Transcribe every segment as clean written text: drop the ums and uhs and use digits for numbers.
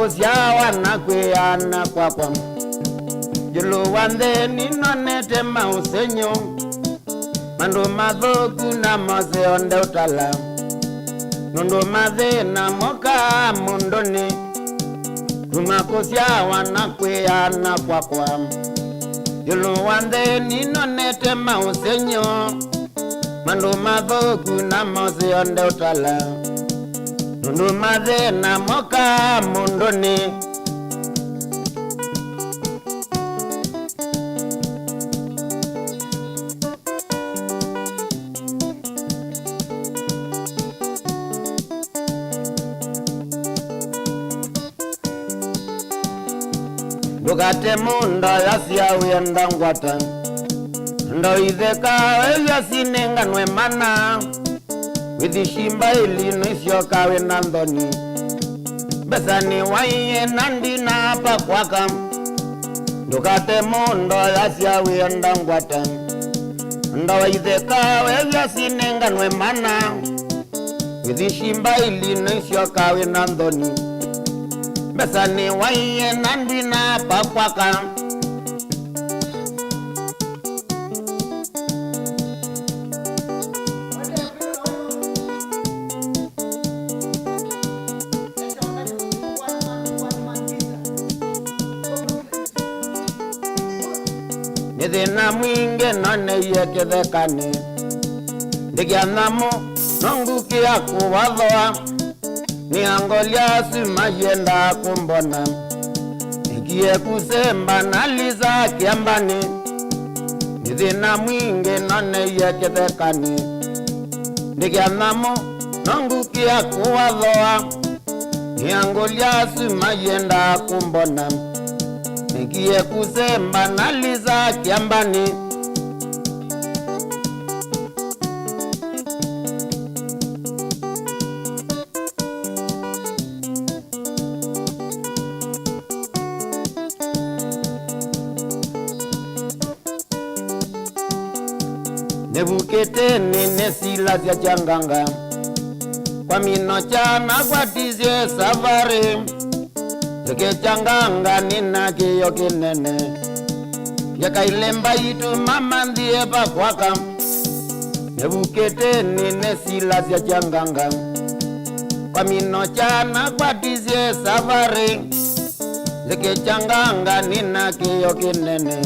makosia wanakweana kwakwa julu wande ninonete mausenyo mandu mathuku na mose onde utala nundu mathe na moka mundoni makosia wanakweana kwakwa julu wande ninonete mausenyo mandu mathuku na mose onde utala nundu mathe na moka mundoni Dukate munda yasia uyenda ngwata ndo izeka eya sinenga nwe mana Widishimba ilino isyo kawe nandoni Besani waiye nandina hapa kwaka Dukate munda yasia uyenda ngwata ndo izeka eya sinenga nwe mana Widishimba ilino isyo kawe nandoni Besani waiye nandina pakwaka Nidhina mwinge nane yekethekane Ndigianamo nongukia kuwadhoa Ni angolia sima yenda kumbona Nikie kusemba naliza kiambani Nidhina mwinge nane yekethekani Ndigianamo nongukia kuwadhoa Ni angolia sima yenda kumbona Nikie kusemba naliza kiambani Nebukete nene sila zya changanga Kwa mino chana kwa tizie safari Zeke changanga nina kiyo kinene Yaka ilemba itu mama ndiye pakwaka Nebukete nene sila zya changanga Kwa mino chana kwa tizie safari Zeke changanga nina kiyo kinene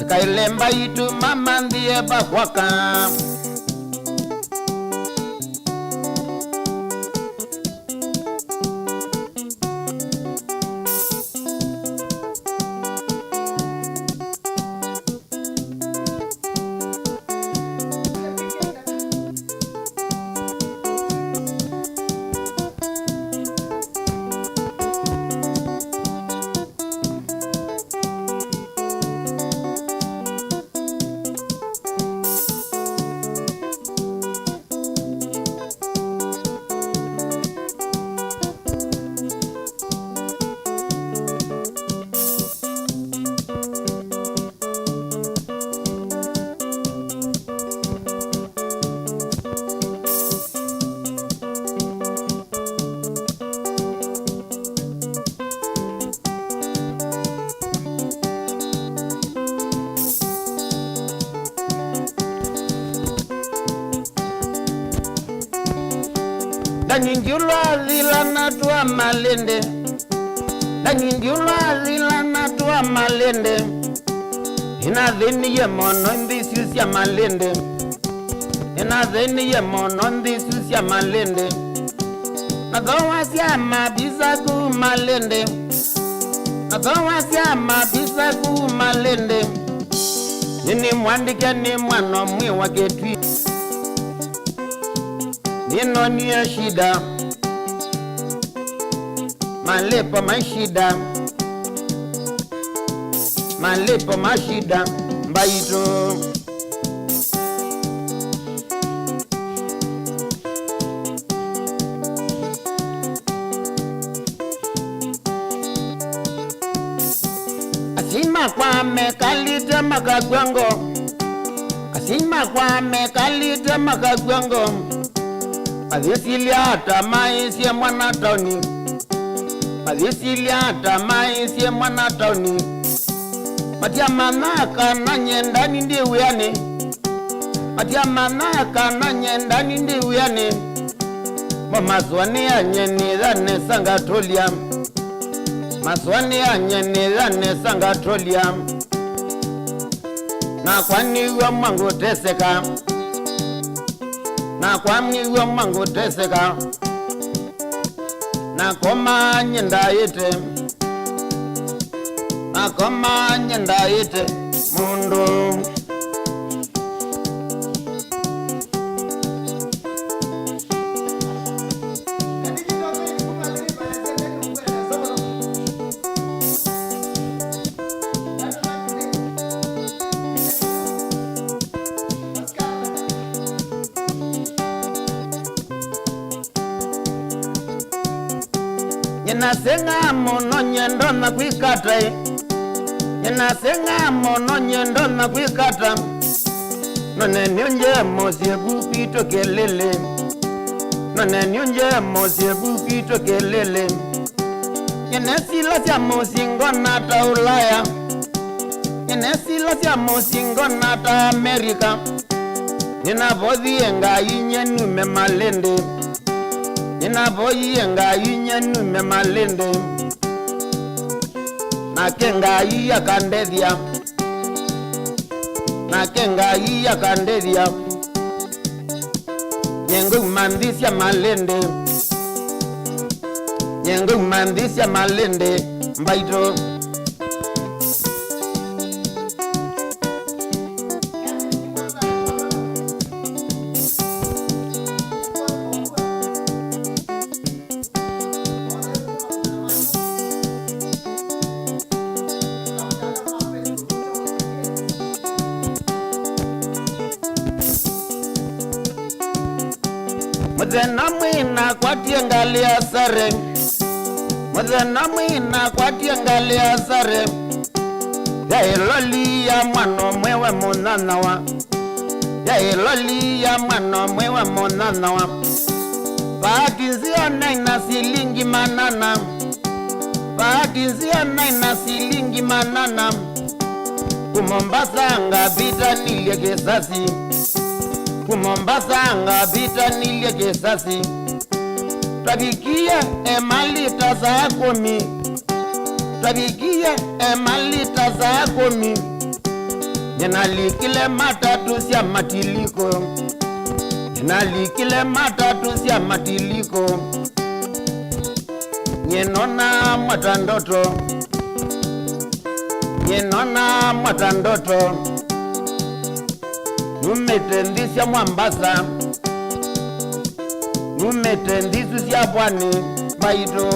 Kailemba itu mama ndiye pakwaka Danyinjulwa zila natua malende Danyinjulwa zila natua malende Inadheni ye mono ndisusi ya malende Inadheni ye mono ndisusi ya malende Nadhowasi ya mabisa ku malende Nadhowasi ya mabisa ku malende Nini mwandike ni mwano mwi waketwi Nino niya shida Malepo mashida Malepo mashida Mbaito Asima kwa mekalita makagwango Asima kwa mekalita makagwango Adhisilia hata maisi ya mwana tauni Mavisilia tamaisi mwana tauni Matia manaka na nyendani ndi uyane Matia manaka na nyendani ndi uyane Maswani ya nyeni dhane sanga tolia Maswani ya nyeni dhane sanga tolia Na kwani uwa mwangu teseka Na kwani uwa mwangu teseka Na koma nyenda ite Na koma nyenda ite mundu Ninasenga mono nyendo na kuikata Ninasenga mono nyendo na kuikata None nyonje mosie bupito kelele None nyonje mosie bupito kelele Nyenesila sia mosingo nata Ulaya Nyenesila sia mosingo nata Amerika Ninabodhi enga inyenu me malende Ninaboyenga inyenu me malende Nakenga iya kandedia Nakenga iya kandedia Nyengu mandisya malende Nyengu mandisya malende Mbaito Mzena mwina kwa tiangalia sare Mzena mwina kwa tiangalia sare Ya iloli ya mwano mwewe monanawa Ya iloli ya mwano mwewe monanawa Paatizia naina silingi manana Paatizia naina silingi manana Kumombasa ngabita nilie kesasi Kumombasa ngabita nilie kesasi Twabikie emalita za komi Twabikie emalita za komi Nyenalikile matatu siya matiliko Nyenalikile matatu siya matiliko Nyenona mwatandoto Nyenona mwatandoto Numetendisya Mwambasa Numetendisya pwani Baito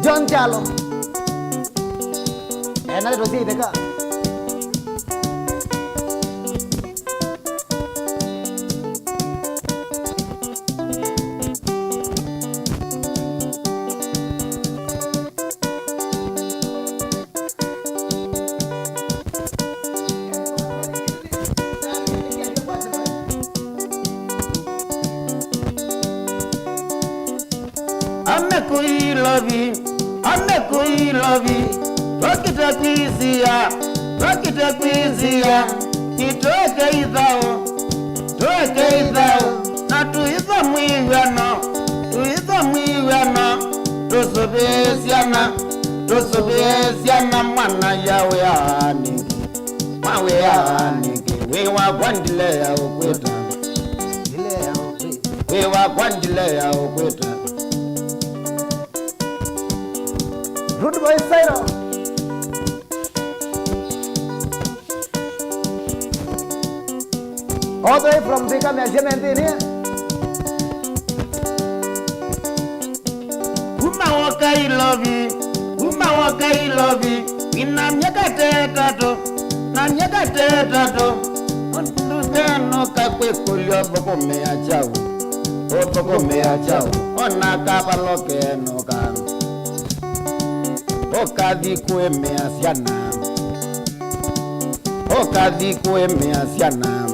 John Chalo Enak itu sih deka Ame kui lovi Wakita kuizia Itoeke idhao Na tuiza mwiwano Tusubesiana mwana yawe aniki Mawe aniki Wewa kwandilea ukweta Wewa kwandilea ukweta Good boy, Sairo. All the way from Zika Measurement in here. Uma waka I love you. Uma waka ilovi ina miaka tatu na miaka tatu ndugano kakwe kulio boko mea chau o boko mea chau ona kapaloke no kan o kadi kue mea siana o kadi kue mea siana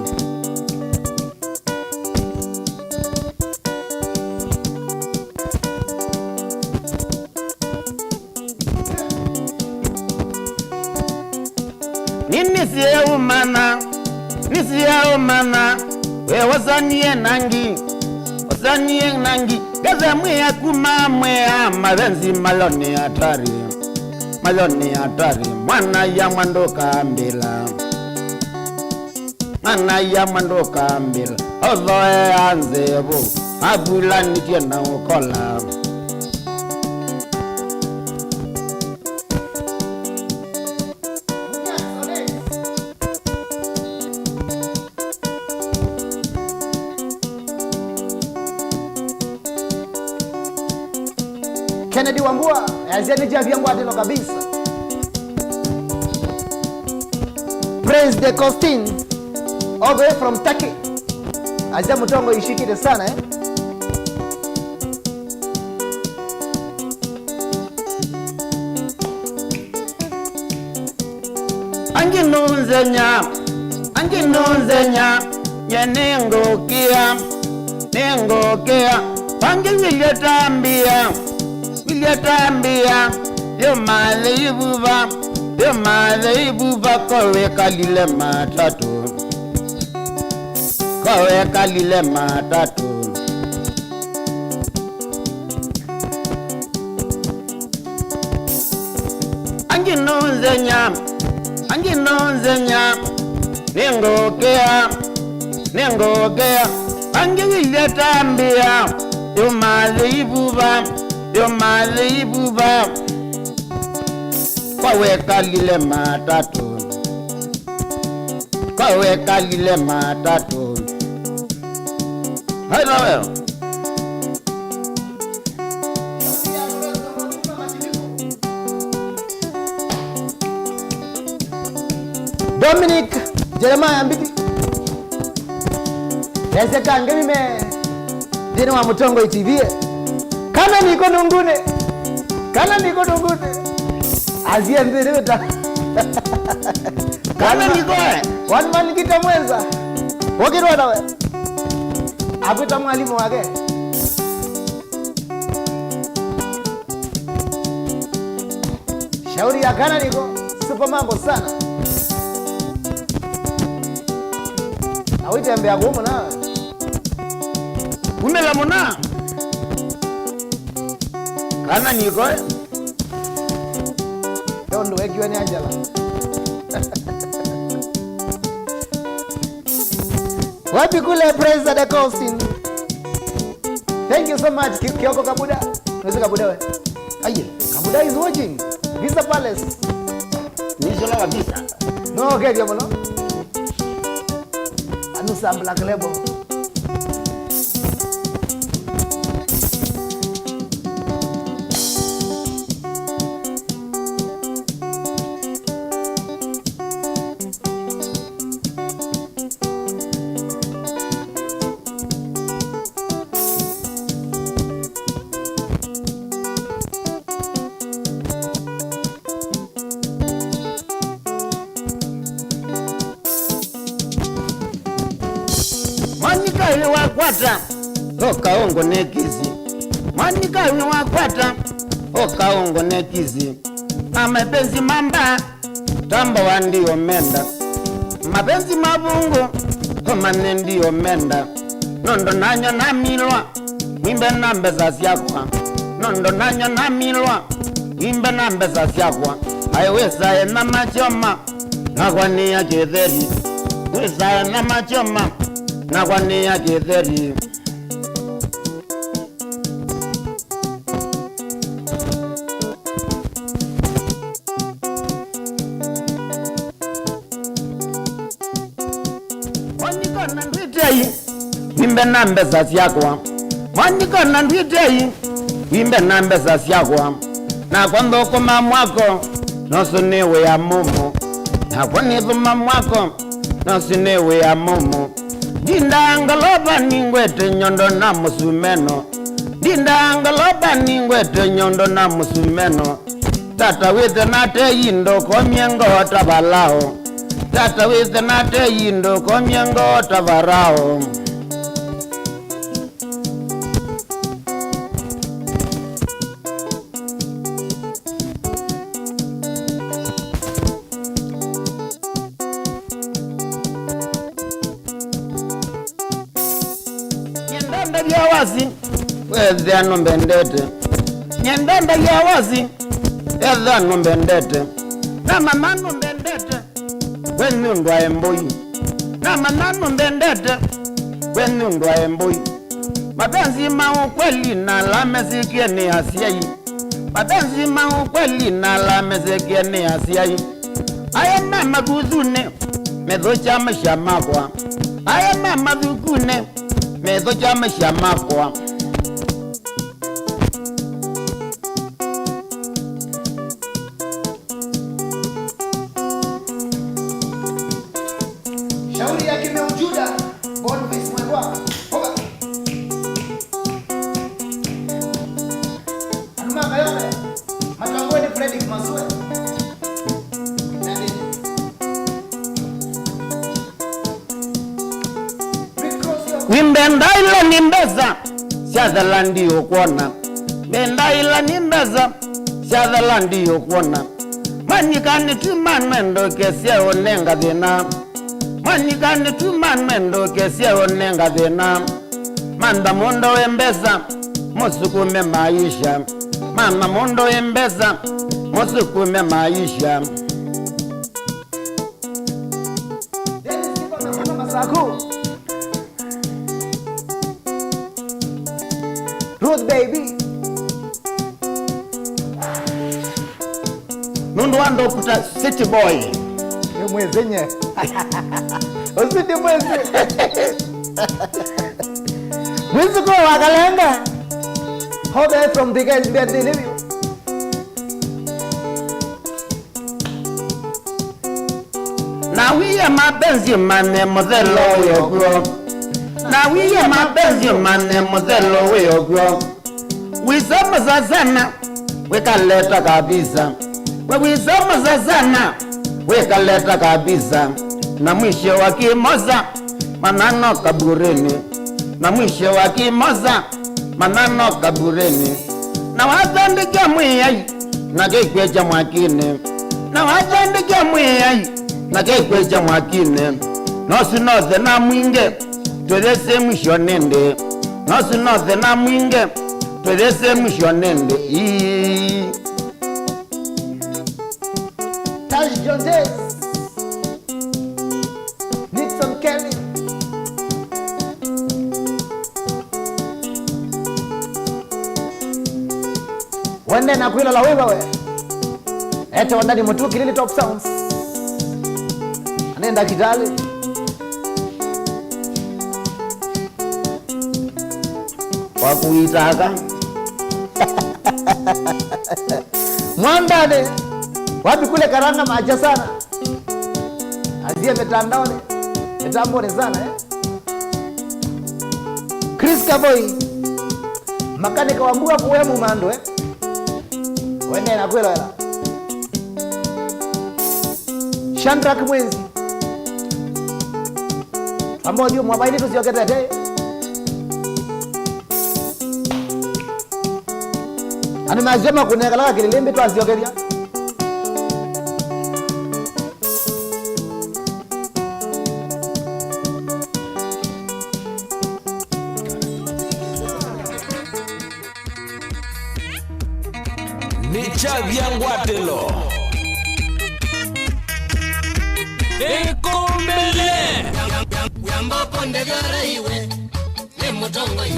Nisiya umana we wasanie nangi gaza mwe akuma mwe mabenzi maloni atari mwana ya mandoka mbila ozoe anzebo abula nitie na ukola Kennedy Wambua azeni jia vyangu ateno kabisa. Prince de Costin all the way from Turkey. Azia mutongo ishikite sana Anginunzenya yenengokia Pangi wiliyatambia yo male ibuba kowe kalile matatu Anginunzenya nengokea Pangi wiliyatambia yo male ibuba Kawe kalile matatu Hello Dominic Jeremiah Mbiti Yaseka ngeme dini wa mutongo TV kana niko nungune azia ndireta kana niko one man kita mwenza wokirwa nawe apita mwalimu wake shauri ya kana niko super mambo sana awite mbea gumu nawe umela mona kana niko ndo wekiwa ni Angela wapi kule Praise the Costin. Thank you so much Kioko Kabuda. Nwezi Kabuda we aye Kabuda is watching Visa Palace nisola kabisa no get yo mono anusa Black Label Manikawe wakwata okaongo nekizi Manikawe wakwata okaongo nekizi Mapenzi mamba tamba wandiyo menda Mapenzi mabungu komane ndiyo menda Nondo nanyo namilwa Wimbe nambe za siakwa Nondo nanyo namilwa Wimbe nambe za siakwa Aiwesaye na machoma Nakwania kitheri Wesaye na machoma Nakwania kitheri Mwanikona ndwitei Wimbe nambe za siakwa Mwanikona ndwitei Wimbe nambe za siakwa na kwando kuma mwako nosunewe ya mumu na kwanithuma mwako nosunewe ya mumu ndindangaloba ningwete nyondo na musumeno ndindangaloba ningwete nyondo na musumeno tata withe nate yindo komyengo tabalao tata withe nate yindo komyengo tabarao nyendanda yawazi wethe anombendete nyendanda yawazi edha nombendete na mama nombendete wenu ndwa emboi na mama nombendete wenu ndwa emboi mapenzi maukweli na lamesikie ni asiai mapenzi maukweli na lamesikie ni asiai aya mama kuzune medhocha mashamakwa aya mama dhukune medhocha mashamakwa Shauri ya kimeujuda Bonvis mwendwa Hoga Anumanga yome Matangoni Fredrick Masue Nandini Wimbendaila nimbeza Siadhalandi okuona Bendaila nimbeza Siadhalandi okuona Manyikani tumanmendo kesia onenga dhina Manyikani tumanmendo kesia onenga dhina Manda mundo wembeza Musukume maisha Mama mundo wembeza Musukume maisha Dennis Kipa na Masaku Ruth baby Nundu wando kuta city boy Ni mwezenye Usiti mwezi Mwezi kwa wakalenga Hobe from the guys birthday review Na wiye mapenzi mane modelo weyogwo Na wiye mapenzi mane modelo weyogwo Wisoma zazana Wekaleta kabisa Wisoma zazana Wekaleta kabisa Na mwisho wa kimoza Manano kabureni Na mwisho wa kimoza Manano kabureni Na watandika mwiyai Na kekwecha mwakine Na watandika mwiyai Na kekwecha mwakine Nosi nothe na mwinge Twedese mwisho nende Nosi nothe na mwinge Twedese mwisho nende Taj Jones Nixon Kelly Wende na kuila la wiva we Ete wandani Mutuku Lili Top Sounds Anenda Kitale Wakuitaka Mwandane wapi kule Karanga macha sana Azie metandaoni Metambone sana Chris Kaboy Makanika wambua kuwemu mando Wende na kuila wela Shandrak Mwenzi ambao ndio mwabaini tusioketete Animasema kunekala kililembe tu asioketia Nicha vyangwatelo Ekumbele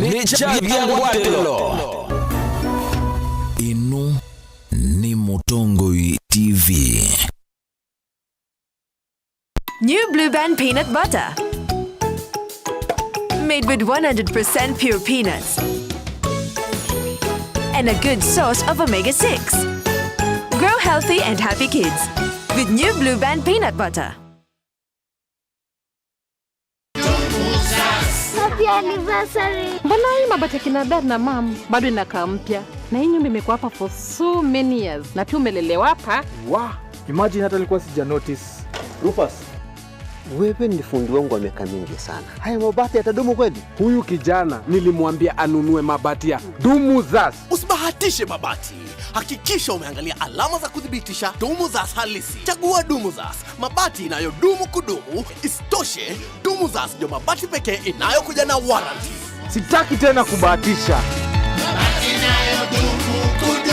Nicha vyangwatelo Inu ni Mutongoi TV. New Blue Band peanut butter. Made with 100% pure peanuts. And a good source of omega-6. Grow healthy and happy kids with new Blue Band peanut butter. Happy anniversary. Mbona hii mabati kina dad na mom bado inakaa mpya? Na hii nyumba imekuwa hapa for so many years. Na pia umelelewa hapa. Wow, imagine hata nilikuwa sija notice. Rufus, Wewe ni fundi wangu wa miaka mingi sana. Haya mabati yatadumu kweli? huyu kijana nilimwambia anunue mabati ya Dumuzas. Usibahatishe mabati. Hakikisha umeangalia alama za kudhibitisha Dumuzas halisi. Chagua Dumuzas, mabati inayodumu kudumu. Isitoshe, Dumuzas ndio mabati pekee inayokuja na warranty. Sitaki tena kubahatisha. Mabati inayodumu kudumu.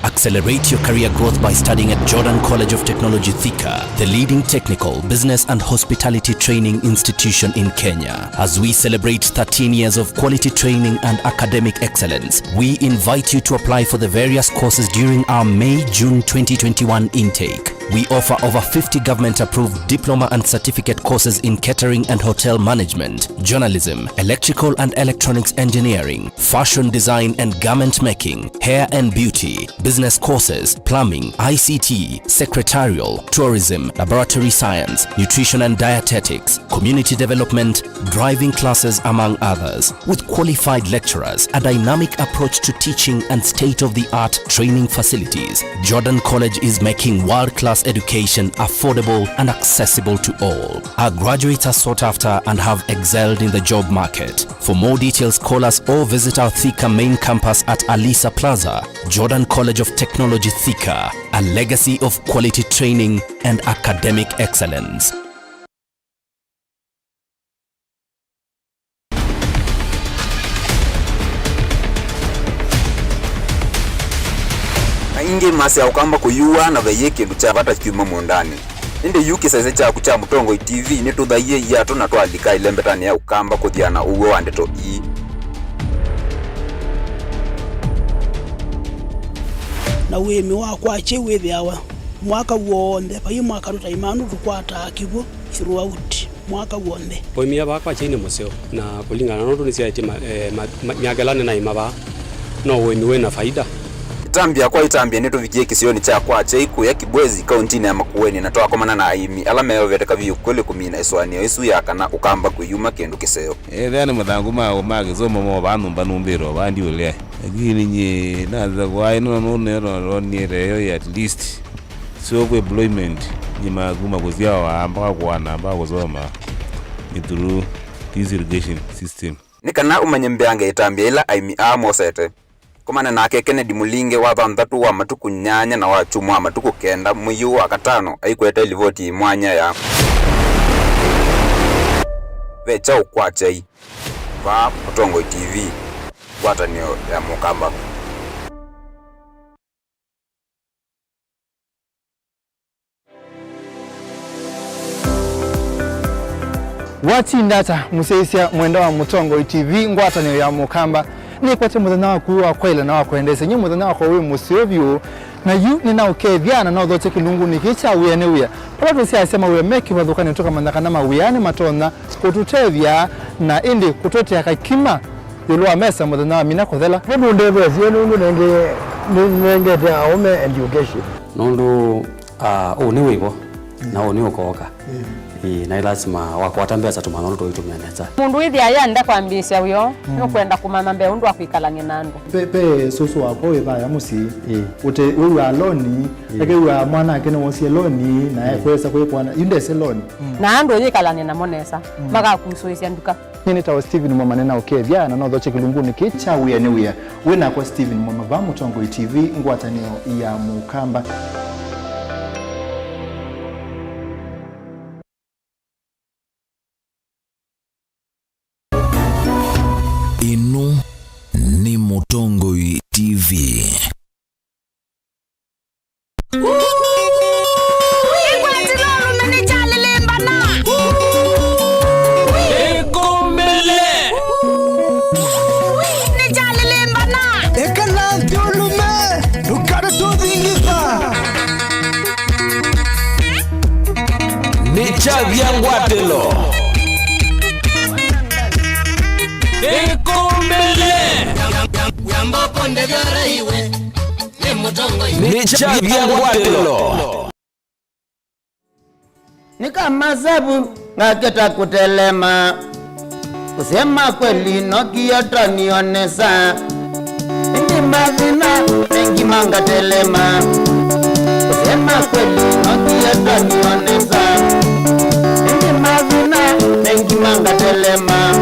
Accelerate your career growth by studying at Jordan College of Technology Thika, the leading technical, business and hospitality training institution in Kenya. As we celebrate 13 years of quality training and academic excellence, we invite you to apply for the various courses during our May-June 2021 intake. We offer over 50 government-approved diploma and certificate courses in catering and hotel management, journalism, electrical and electronics engineering, fashion design and garment making, hair and beauty, business courses, plumbing, ICT, secretarial, tourism, laboratory science, nutrition and dietetics, community development, driving classes, among others. With qualified lecturers, a dynamic approach to teaching and state-of-the-art training facilities, Jordan College is making world-class education affordable and accessible to all. Our graduates are sought after and have excelled in the job market. For more details, call us or visit our Thika main campus at Alisa Plaza. Jordan College of Technology Thika, a legacy of quality training and academic excellence. Inge masi ya ukamba kuyua na vayeke luchavata kiuma mondani. Inde yuki saize cha kucha Mutongo TV ni tudhaie yato na tualika ilembetani ya ukamba kudhiana uwe wandeto ii. Na wemi wakwa chewe vyawa mwaka uonde pa hii mwaka rutaimanu tukwata kivu throughout mwaka uonde poimia bakwa chini museo na kulingana na ndu cia nyagalane na imaba no wemi wena faida Itambia kwa itambia neto vikie kisioni cha kwa chaiku ya Kibwezi kauntini ya Makueni na toa komana na aimi alama ya veteka viyu kwele kumina iswani ya isu ya kana ukamba kuyuma kendu kiseo. Dhani mthangu magi zomo mo bantu banumbiro bandi ule. Lakini nye naza kwa ino no ni at least so employment ni maguma kuzia wa mpaka kwa na mpaka kuzoma ni through this irrigation system. Nikana umanyembeange itambia ila aimi amosete. Komana na Kennedy Mulinge wa thantatu wa matuku nyanya na wa chumu wa matuku kenda muyu wa katano aikweta ilivoti mwanya ya vecha ukwachai va Mutongo TV watanio ya mukamba. Wati ndata museisia mwenda wa Mutongo TV ngwatanio ya mukamba ni kwate muthana wa kuwa kwaila na wa kuendesa nyu muthana wa kwa musiovyo na yu ni na ukethiana na uthote kilungu ni kicha uyene uya pala tusia asema uya meki wathukani toka mandhaka na uyane matona kututevya na indi kutote akakima yulua mesa muthana wa mina kuthela hebu ndebe sienu nenge te aume education nondo ni wibo na ni ukoka na lazima wakwatambia za tumanono tuitumianeza Mundu ithi ayanda kwambisha uyo no kwenda kumama mbe undu akwikalange nandu pe susu wako ithaya musi ute uyu aloni eke uyu mwana ake no wosie loni na kwesa kwikwana indese loni na andu yikalange na monesa magakusuisia nduka nini tawa Steven Mwamane na ukethia na no thoche kilunguni kicha uyene uya wina kwa Steven Mwamane va Mutongo TV ngwatanio ya mukamba. Inu ni Mutongo TV. Nicha vyangwatelo Ekumbele Necha Vyangwatelo. Ni kama zabu ngaketa kutelema, kusema kweli nokiota nionesa, ingi mavina mengi mangatelema, kusema kweli nokiota nionesa, ingi mavina mengi mangatelema.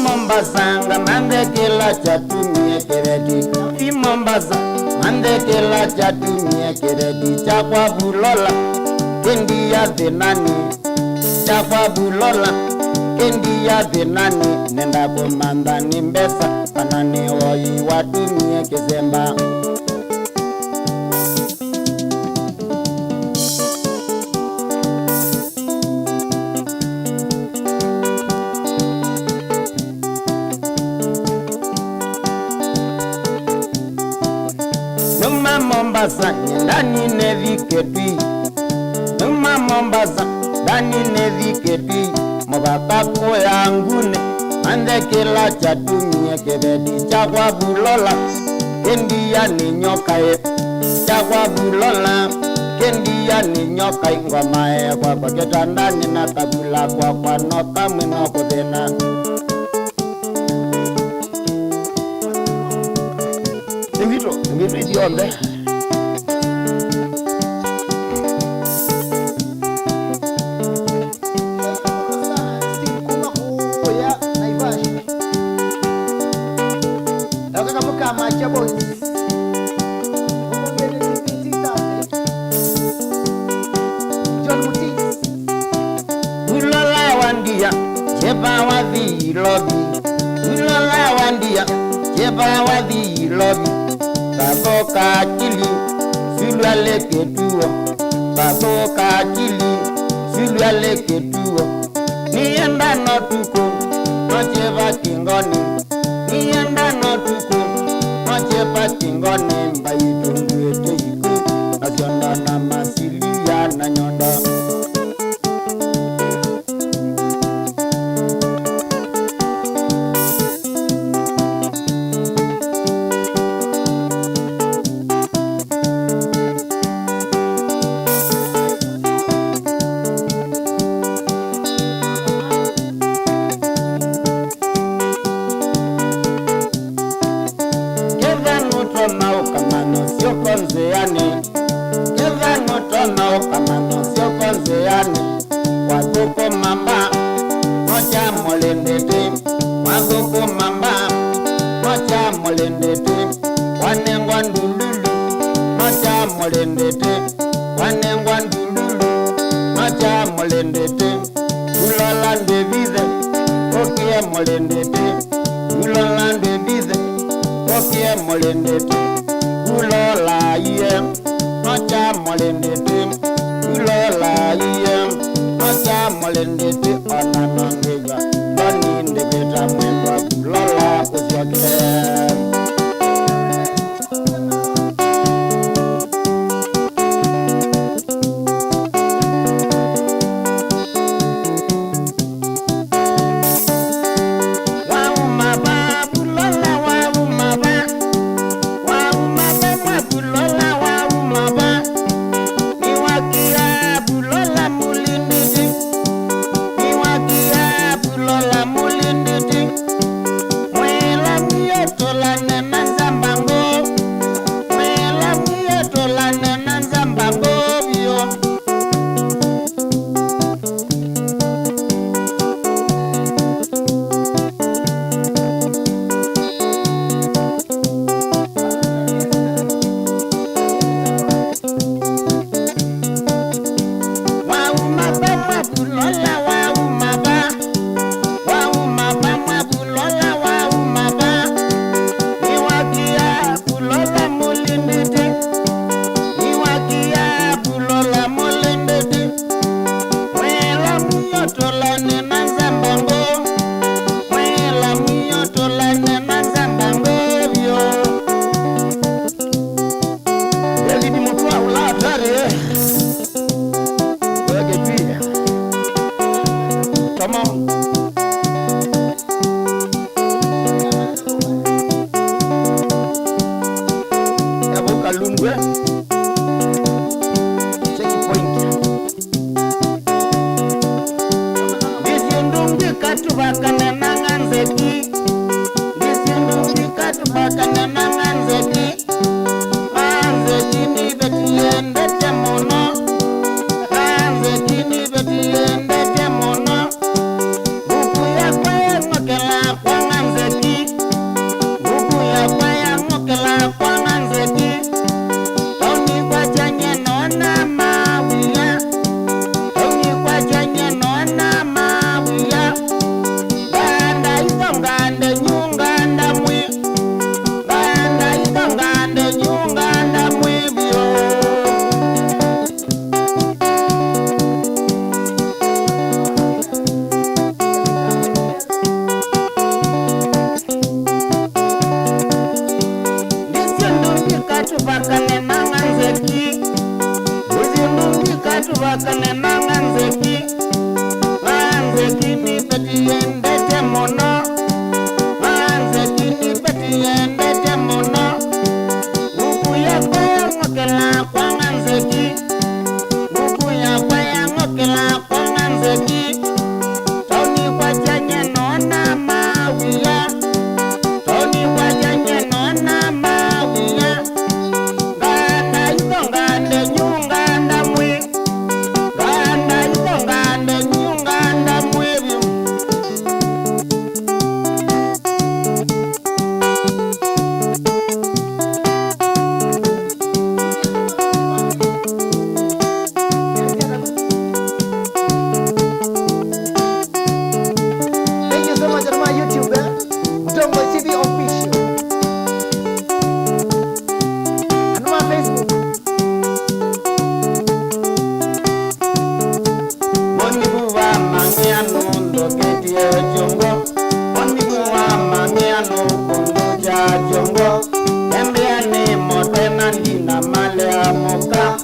Mombasa mande kila chatumie keredi fi Mombasa mande kila chatumie keredi chakwa bulola kendi ya denani chakwa bulola kendi ya binani nenda kumanda nimbesa panani woi watumie kizemba Numa Mombasa ndani neviketwi Numa Mombasa ndani neviketwi Mabaka yangune ande kila chatumie kebedi chakwa bulola kendi ya ninyokae chakwa bulola kendi ya ninyokae ngomae kwa paketa ndani na tabula kwa noka mwino kudena Ngito idionde Ulola wandia cheba wadhi lobi Ulola wandia cheba wadhi lobi Baboka akili Sulu aleketuo Baboka akili Sulu aleketuo Nienda notuko Nocheba kingoni Nienda notuko Nocheba kingoni Mbayitungu ete iko Nasionda na masilia na nyonda wakane nanganzeki Nganzeki ni petiende temono Nganzeki ni petiende temono Nguku ya kwaya ngokela kwa nganzeki Nguku ya kwaya ngokela kwa nganzeki Tony kwa janye nona mawia Tony kwa janye nona mawia Ganda yungande nyunganda mwe Ganda yungande nyunganda mwe Thank you so much on my YouTube, Mutongo TV official. And my Facebook. Moni buwa mangiano ndoketi e jongo Moni buwa mangiano kunduja jongo Embeane motena ndina male amoka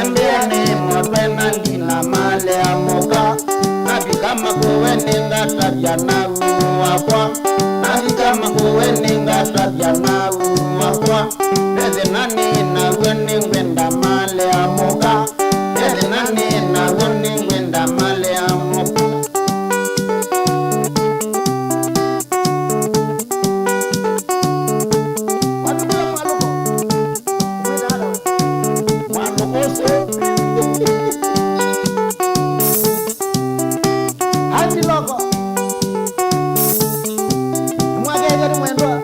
Embeane motena ndina male amoka Nabi kama kuweninga tabia na uwakwa Nabi kama kuweninga tabia na uwakwa Beze nani na weningwenda male amoka Beze nani na weningwenda male amoka Hati logo. Mwage gari mwendwa.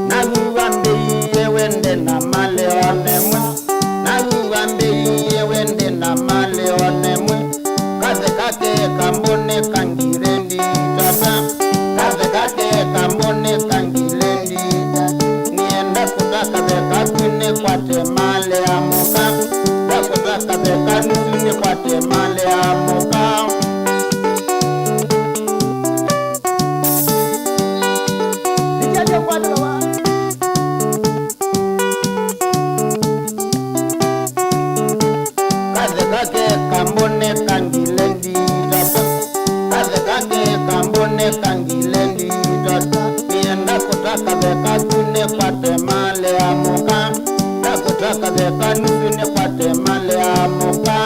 Naguwambe iye wende na male onemwe Naguwambe iye wende na male onemwe Kaze kake kambone kangirendi tata Kaze kake kambone kangirendi tata Nienda kutaka beka kune kwate male amuka Kutaka beka nusune kwate male amuka Nijaje kwa dawa. Kaze kake kambone kangilendi tata Kaze kake kambone kangilendi tata Nienda kutaka beka kune kwate male amuka Na kutaka beka nusune kwate male amuka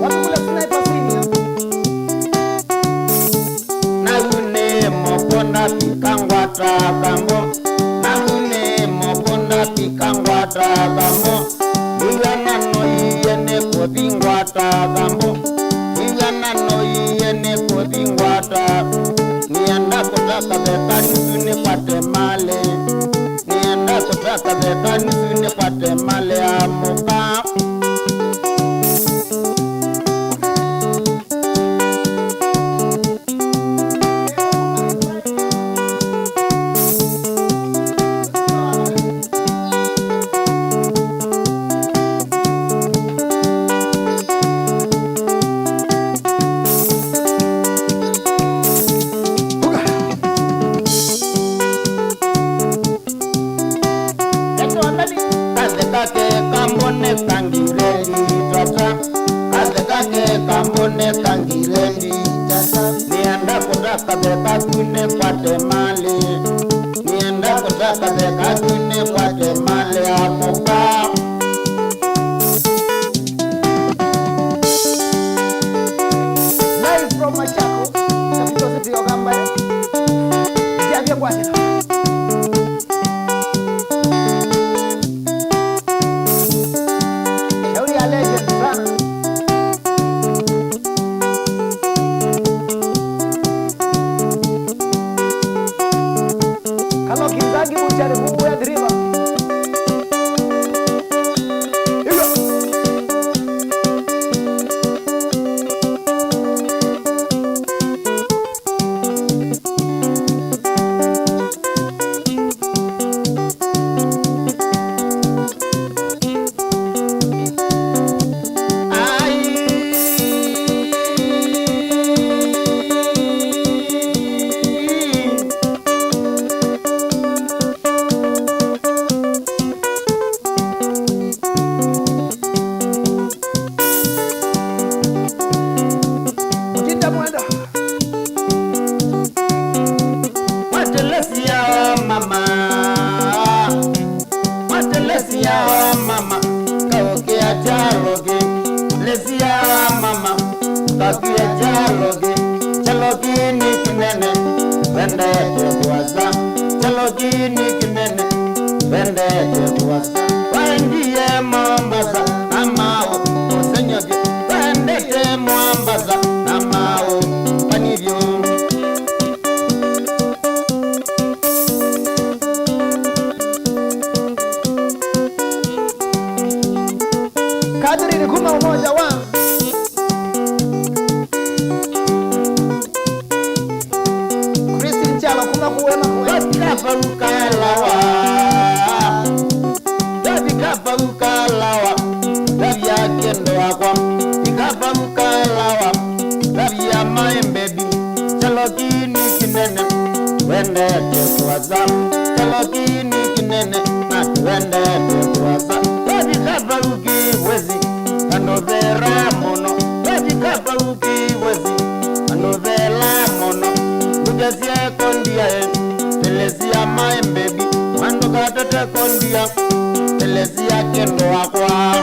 Watukula sniper senior. Nagune mokonda pikangwata kambo Nagune mokonda pikangwata kambo Igana no iyene kodingwata kambo Igana no iyene kodingwata Nienda kutaka beka nisune kwate male Nienda kutaka beka nisune kwate male amuka Kaze kake kambone kangirendi tata Kaze kake kambone kangirendi tata Nienda kutaka beka kune kwate male Nienda kutaka beka kune kwate male amuka Live from Machako. Capital City of Gamba. Nijaje kwa dawa. Shauri ya legend sana. Kalo kizagi buchari mungu ya driva. Ai Chalokini kinene Wende kuwasa Waingie Mombasa na Mau Osenyoje Wende Mombasa na Mau Panivyo Kadri ni kuma umoja wa Kristi Chala kuma kuwema Kapa ukalawa Dabi kapa ukalawa Dabi ya kendo wakwa Kapa ukalawa Dabi ya maembebi Chalokini kinene Wende kuwasa Chalokini kinene Wende kuwasa Dabi kapa ukiwezi Anovera mono Dabi kapa ukiwezi Anovera mono Kujasia kondia Telesia maembebi Mando katete kondia Telesia kendo wakwa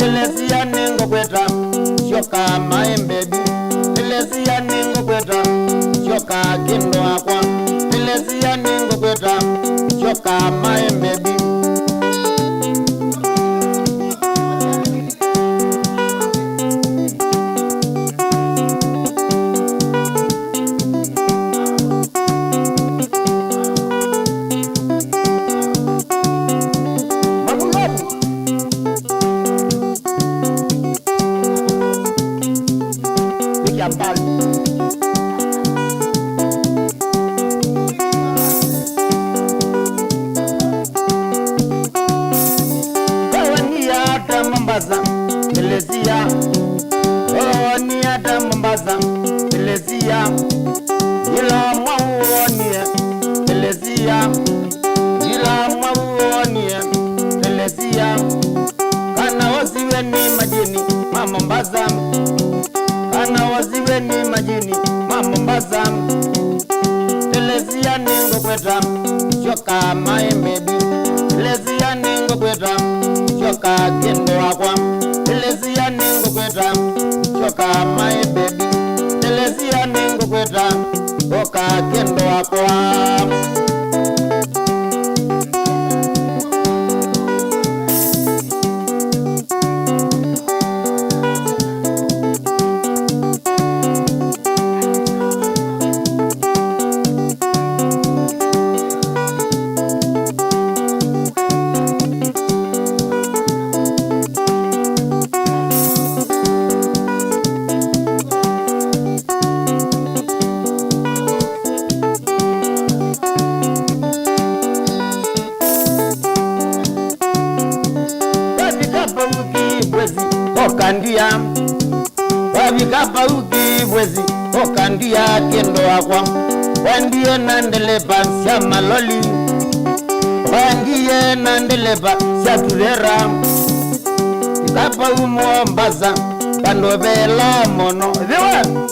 Telesia ningo kweta shoka maembebi. Telesia ningo kweta shoka kindo akwa. Telesia ningo kweta shoka maembebi. Telesia, oh ni ada Mombasa, Telesia, ila mauonie, Telesia, ila mauonie, Telesia, kana wasiwe ni majini, ma Mombasa, kana wasiwe ni majini, ma Mombasa, Telesia ningo kweta, shoka maembebi, Telesia ningo kweta, shoka kendo akwa. Telesia ningo kweta shoka my baby. Telesia ningo kweta oka kendo akwa. Okandia wabikapa uki bwezi okandia kendo akwa wandie nandelepa sya maloli wandie nandelepa sya turera kapa umwombaza kandobela mono viwa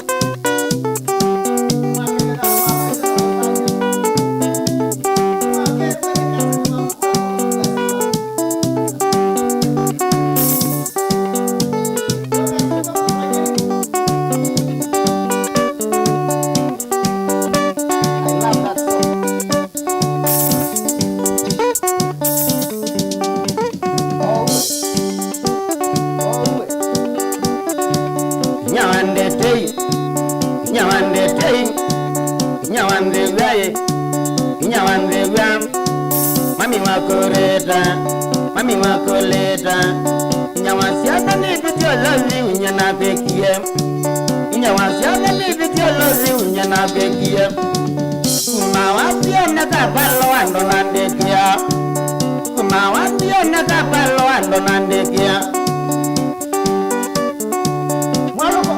mami wakoleta nyawasiaka ni bitio lozi unyana bekie nyawasiaka ni bitio lozi unyana bekie kumawasio nakapalo ando nandekia kumawasio nakapalo ando nandekia mwaluko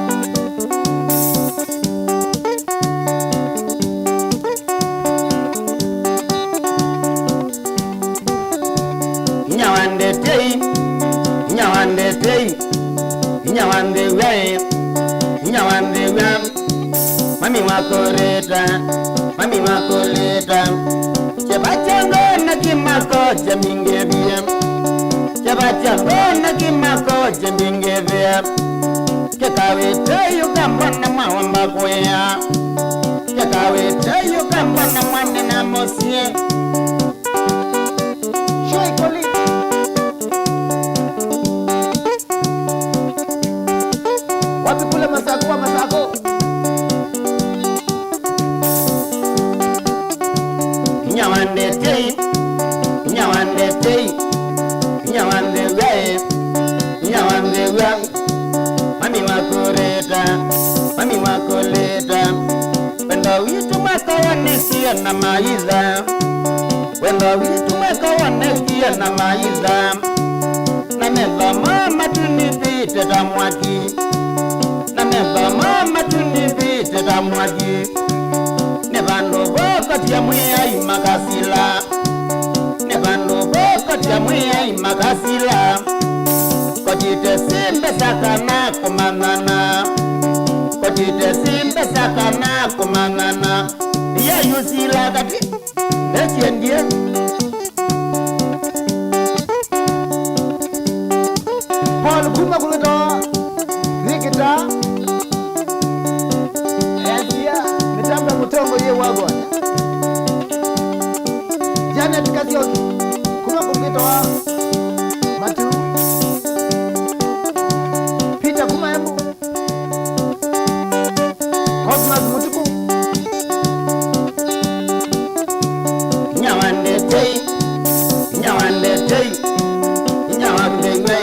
nyawande we mami wakoleta chebachango na kimako jambingevia chebachango na kimako jambingevia kekawete yukambona mawamba kwea kekawete yukambona mwane na mosie shoi koli wapi kule masako wa masako nyawande we mami wakoleta wenda witu makawanesia na maiza wenda witu makawanesia na maiza na meba mama tunipite tamwaki na meba mama tunipite tamwaki ne bando boko tia mwiya imakasila ne bando boko tia mwiya imakasila kojite simbe sakana kumanana kojite simbe sakana kumanana ya yusila kati nesiendie Paul kuma kulitoa vikita Asia mitamba Mutongo ye wago Janet Kasioki kuma kulitoa Matu Peter kuma hebu Cosmas Mutuku Nyawande tei Nyawande we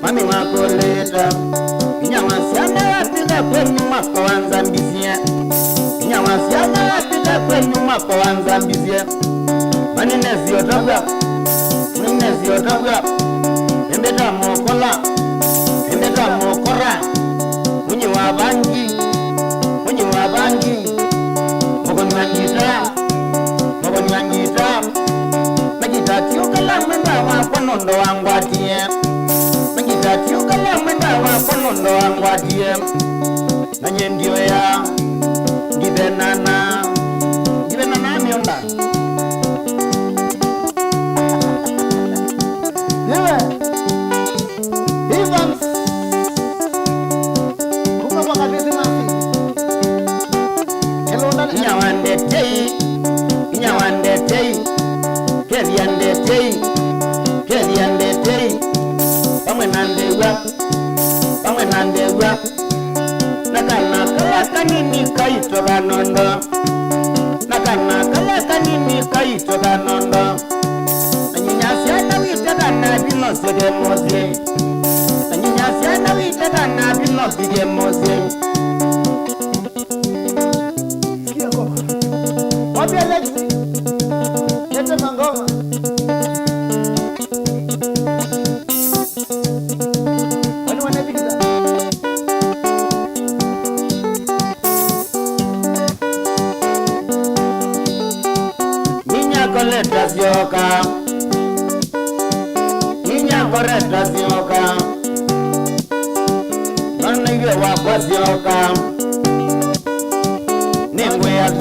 Mami wakoleta Nyawasiana apida kwenye mwako wanza mbizia Nyawasiana apida kwenye mwako wanza mbizia Manine ziyotagwa Embeta mokora Munyi wabangi Mogoni wangita Magita tiukala mwenda wako nondo wangwatie Magita tiukala mwenda wako nondo wangwatie Nanye ndio ya Gibenana mionda Yewe Evans Kuka waka desi nasi Hello ndani Nyawande tei Keliande tei Pamwe nandewa Nakana kala kanini kaitoka nondo Nanyinyasiana witekana binosege moze Nanyinyasiana witekana binosege moze Sikia ngoma Wapi Alexi Lete mangoma Wani wanabikiza Koleta zioka Naniwe wakwa zioka Nengwe ya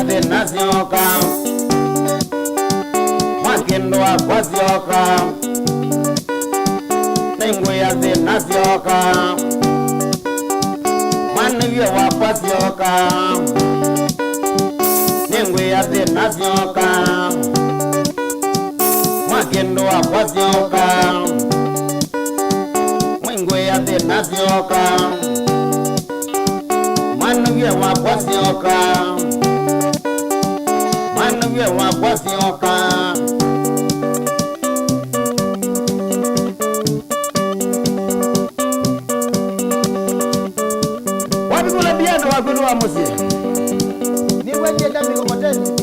zena zioka Makendo wakwa zioka Nengwe ya zena zioka Naniwe wakwa zioka Nengwe ya zena zioka Makendo wakwa zioka Mwengwe ya zena zioka Manuye wakwa zioka Wapi kula Biado wakwenu wa musi Ni wenye dami kumotezi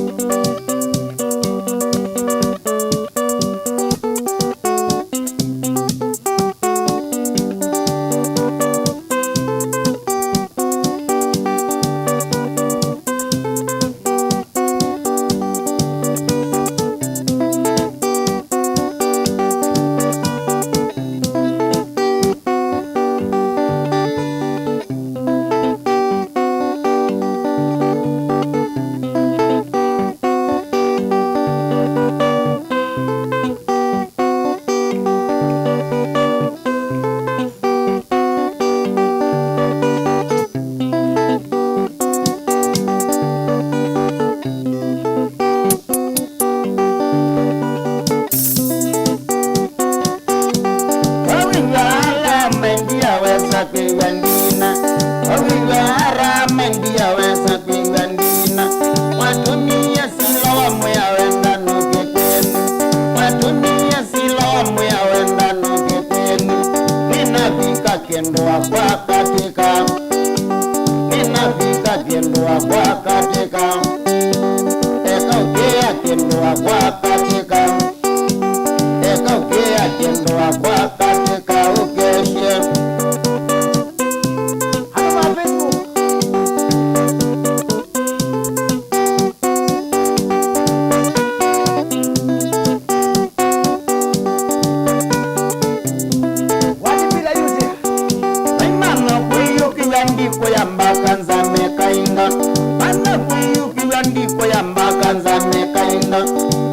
koyamba kanza mekainda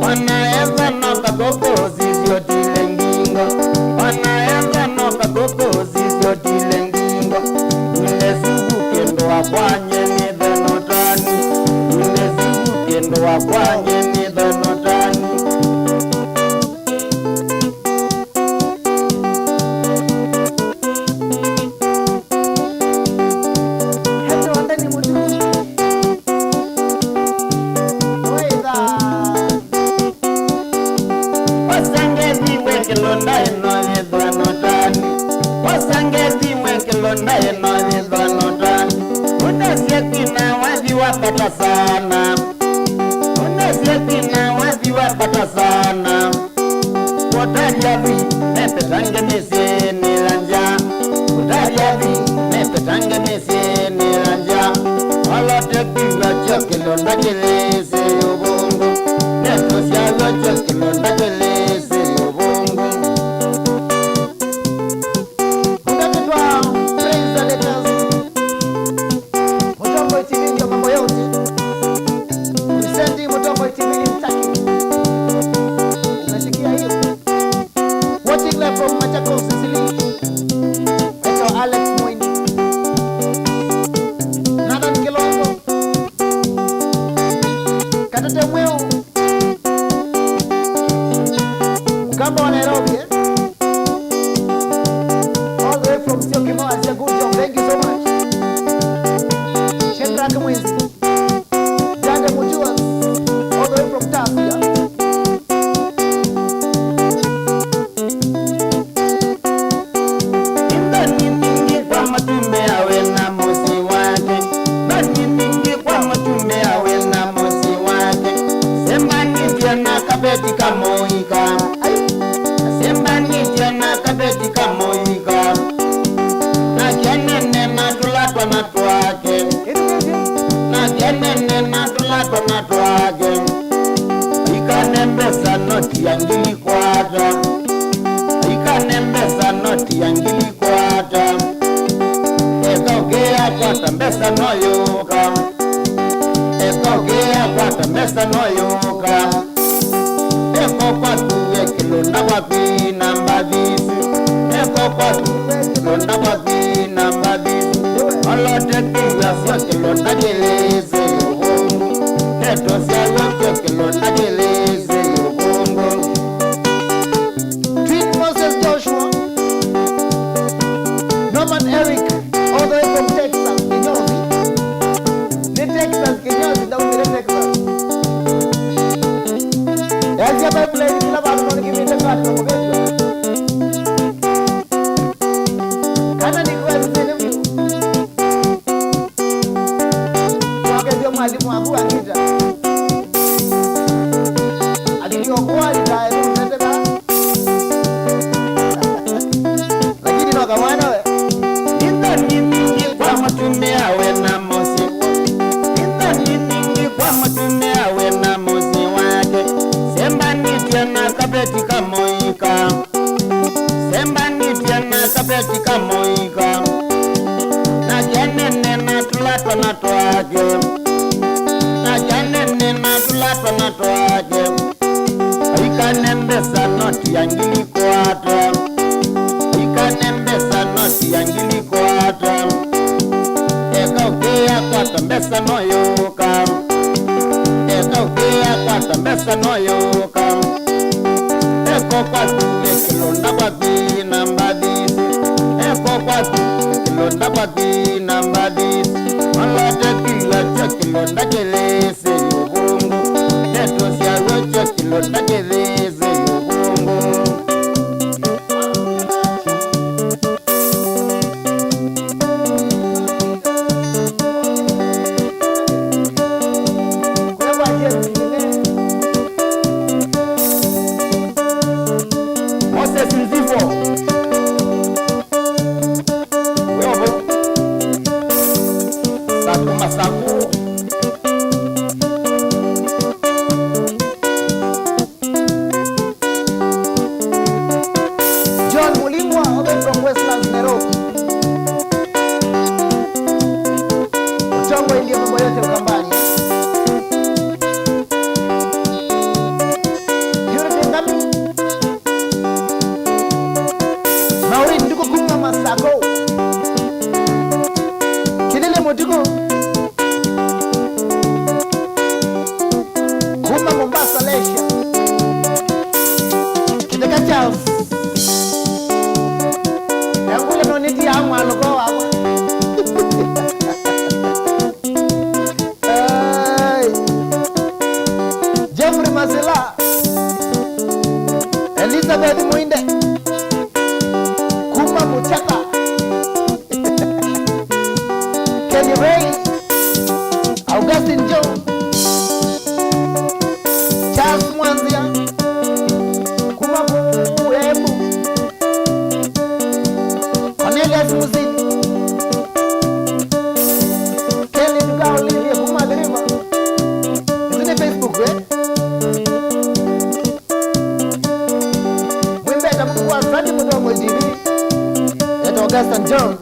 wanaenza no kakoko zizio dilengingo wanaenza no kakoko zizio dilengingo ndezibu kendo wakwanye nidhenotani ndezibu kendo wakwanye nidhenotani wapata sana unasietina wazi wapata sana utajabi mepetange meseni lanja utajabi mepetange meseni lanja alote kiwa chokilo ndakeleze ubungu neto siago chokilo ndakeleze ubungu Ndakitwa praise the letters Mutombo TV ndio mambo yote Msendi Mutombo TV mtaki Unasikia hiyo Watching live from Mutuku Sicily Eto Alex Mwini Nathan Kilongo Katete Mweo Mkamba wa Nairobi All the way from Syokimau Asia good job thank you so much Shedrack Mwezi Jande Mutua all the way from Tafia Ndani mingi kwa matumbe awe na mosi wake Ndani mingi kwa matumbe awe na mosi wake Sembani jana kabeti kamoika Sembani jana kabeti kamoika Na kianene na tulatwa na tuake Na kianene na tulatwa na tuake Ikanembesa noti ya ngili kwata Ikanembesa noti ya ngili kwata Eka ugea kwata mbesa noyoka Eka ugea kwata mbesa noyoka Eko kwatu ekilonda kwa kwina mbadisi Eko kwatu ekilonda kwa kwina mbadisi Olote kiwa sio kilonda jeleze yubungu Neto siya kilonda jeleze yubungu Twin Moses Joshua Norman Eric all the way from Texas, Kinyozi Ni Texas, Kinyozi, daumire Texas Yazi ya Bible ni kila bado noni kimite kwa ati kumugeshwa Kana ni kwa zine myu Mwagezio mwalimu wangu angita Aliniokuwa litaeru mteteka Lakini noka mwana we Ndani mingi kwa matume awe na mosi Ndani mingi kwa matume awe na mosi wake Sembani tiana kabeti kamoika Sembani tiana kabeti kamoika Na janene na tulatwa na tuake Na janene na tulatwa na tuake Ikanembesa noti ya ngili kwata Ikanembesa noti ya ngili kwata Eka ugea kwata mbesa noyoka Eka ugea kwata mbesa noyoka Eko kwatu ekilonda kwa kwina mbadisi Eko kwatu ekilonda kwa kwina mbadisi Olote kiwa chokilonda jelese yubungu Neto siya chokilonda jelese yubungu Moses Nzifo Weobo Saku Masaku Charles. Yakule no niti ya mwalo kwa wawa. Jeffrey Masela. Elizabeth Muinde. Kuma Muchaka. Kenny Ray. Augustine Joe. Charles Mwanzia. Kuma Kuebu. Cornelius Muzini. Kelly Duka Olivia Kuma Derima. Isn't it Facebook, eh? Wimbeta Mkua Sadi Mutongo TV. At Augustine John.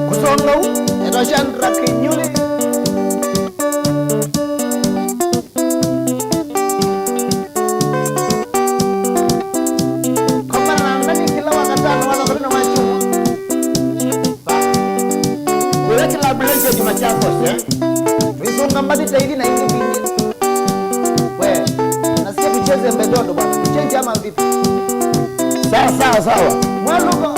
Kusongo. At Chandra Kinyuli. Machakos, eh? Wisonga mbadi taidi na hivi vingi. We, nasikia tucheze mbedodo bwana. Tucheze ama vipi? Sawa. Mwaluko.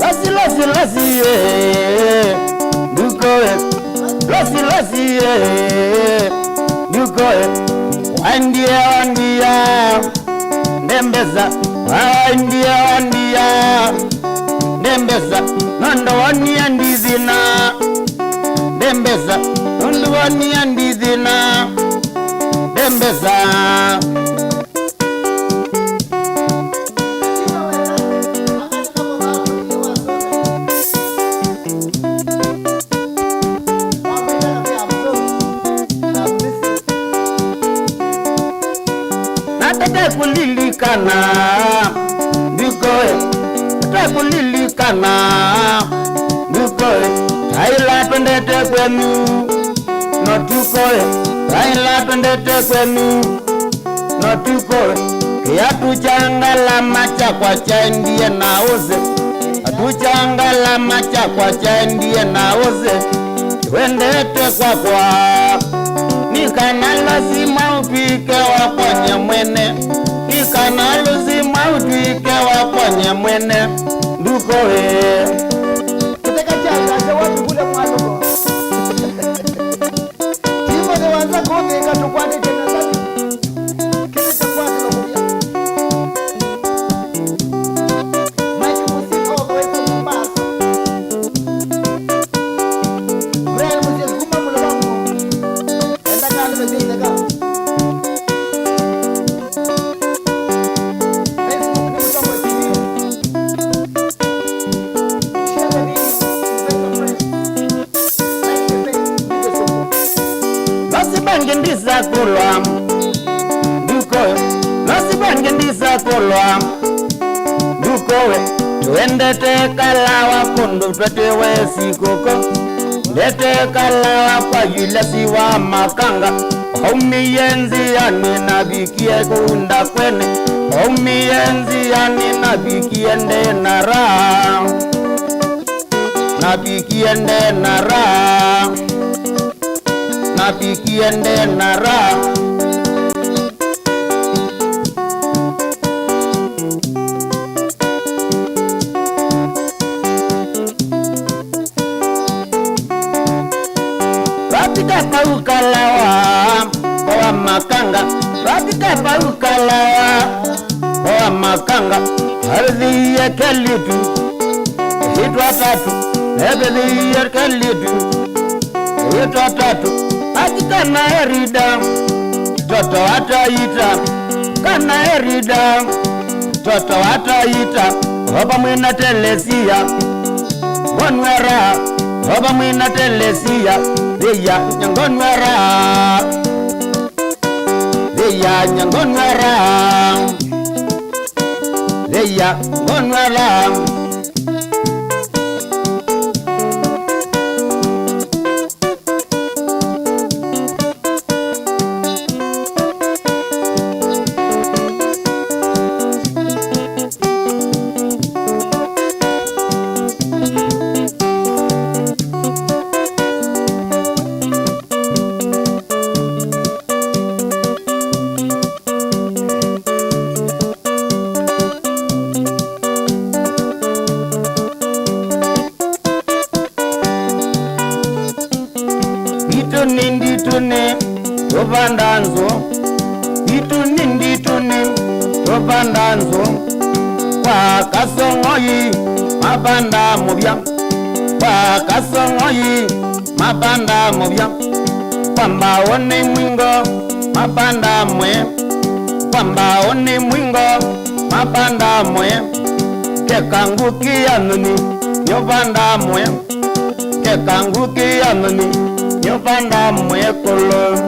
Lasi, wandia, ndembeza, ndembeza, nondo wania ndizina, ndembeza, nondo wania ndizina, ndembeza. Kulilikana Ndukoe Taila pendete kwenu Notukoe Taila pendete kwenu Notukoe Kiatu changala macha kwa chandie naoze Atuchangala macha kwa chandie naoze Wendete kwa Nikanalo sima upike waponye mwene Nikanalo sima upike waponye mwene Ndukoe Kuteka changa wapi kule mwaloko Timo de wanza kote katukwani tena sasa Kile chakwani la kubia Maji musiko kwetu Mombasa Brian musiko kuma mulabangu Enda kani mezini neka Ngendisa kulwa Ndukoe Nasibange ndisa kulwa Ndukoe Tuende tekalawa kundu twetewe sikoko Ndete kalawa kwa yule siwa makanga Haumi yenzi yani nabikie kuunda kwene Haumi yenzi yani nabikie nde nara Nabikie nde nara Nabikiende nara Ratika paukalawa Kwa makanga Ratika paukalawa Kwa makanga Ardhi ya kelitu Hitwa tatu Ardhi ya kelitu Hitwa tatu Kana erida Toto ataita Kana erida Toto ataita Oba mwina telesia Ngonwera Oba mwina telesia Deya nyangonwera Deya nyangonwera Deya ngonwera Tobandanzo Ituni ndituni Tobandanzo Kwa kasongoyi Mabanda mubya Kwa kasongoyi Mabanda mubya Kwamba one mwingo Mabanda mwe Kwamba one mwingo Mabanda mwe Kekanguki yanuni Nyobanda mwe Kekanguki yanuni Nyobanda mwe kolo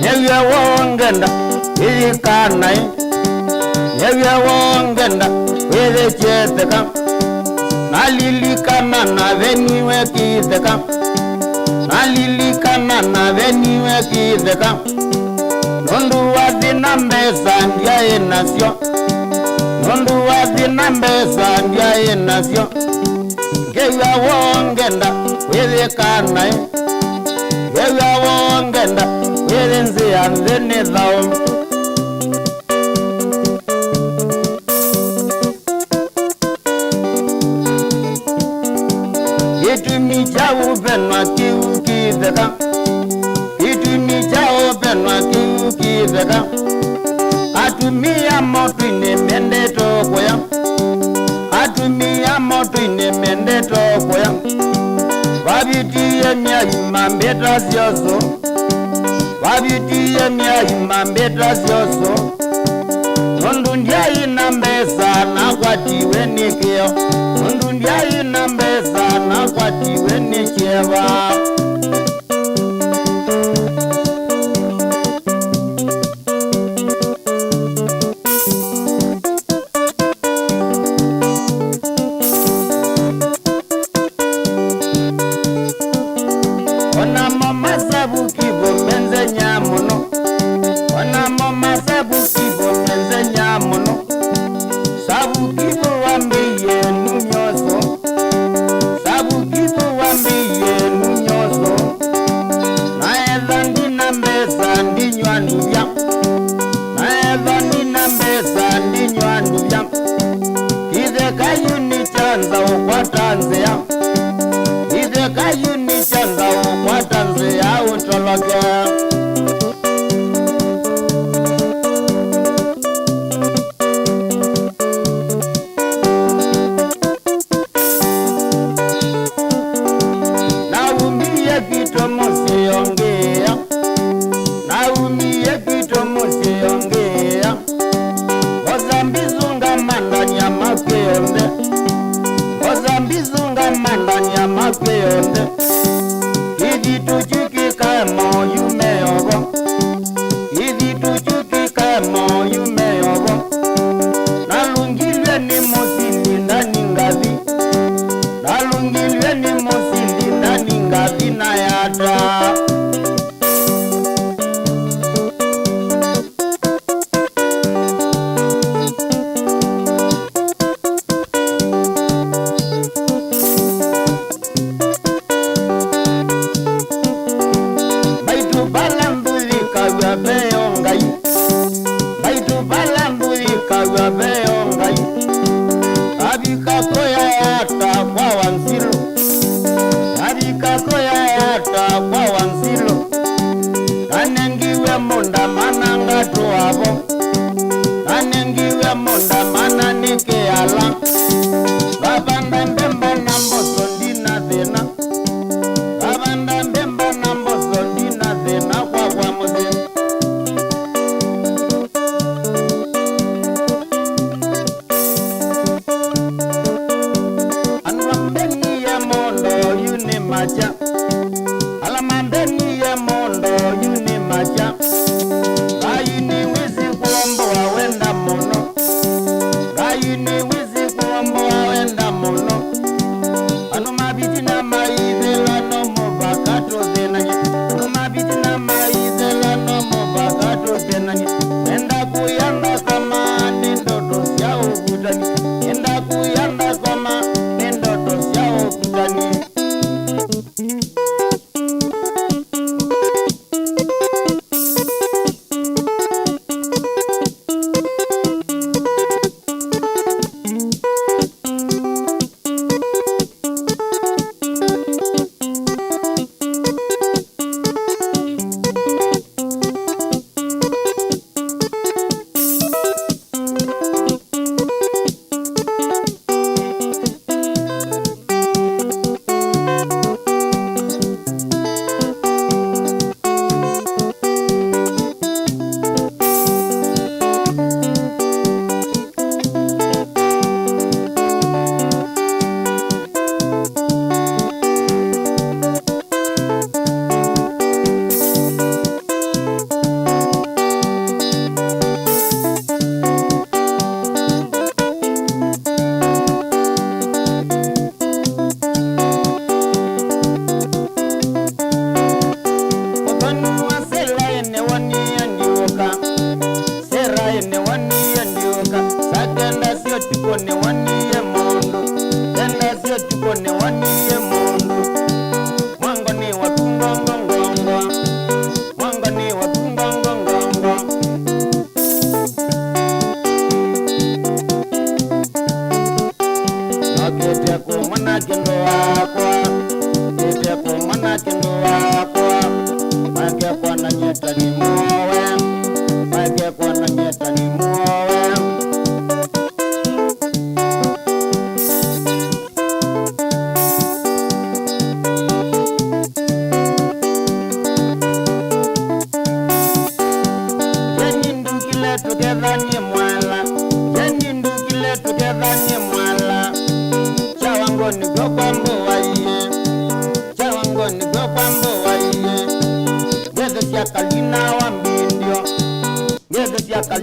Nyevya wongenda Ili kanai Nyevya wongenda Ili cheteka Nalilikana na veniwe kitheka Nalilikana na veniwe kitheka Nundu wathina mbesa ndiaye nasyo Nundu wathina mbesa ndiaye nasyo Ngewa wongenda withikana Ngewa wongenda withinzi ya nthini thao Itumi chao benwa kiu kitheka Itumi chao benwa kiu kitheka Atumia motu ine mende tokoya Atumia motu ine mende tokoya Wabitiye miya imambeta siyoso Wabitiye miya imambeta siyoso Nundu ndia ina mbesa na kwatiwe nikio Nundu ndia ina mbesa na kwatiwe nikiwa Ona mama sabu kibo menze nyamuno Ona mama sabu kibo menze nyamuno Sabu kibo wambiye nunyoso Sabu kibo wambiye nunyoso Naeza ndina mbesa ndinywa nubya Naeza ndina mbesa ndinywa nubya Kize kayuni chanza ukwatanzea Kize kayuni chanza ukwatanzea utologa Naumie kito musiongea Naumie kito musiongea Ozambizunga mandani ya makeyonde Ozambizunga mandani ya makeyonde Idi tuchuki kamo yumeogo Idi tuchuki kamo yumeogo Nalungilwe ni musili ndani ngazi Nalungilwe ni musili ndani ngazi na yata Baitu balambuli kagwa beyongai Baitu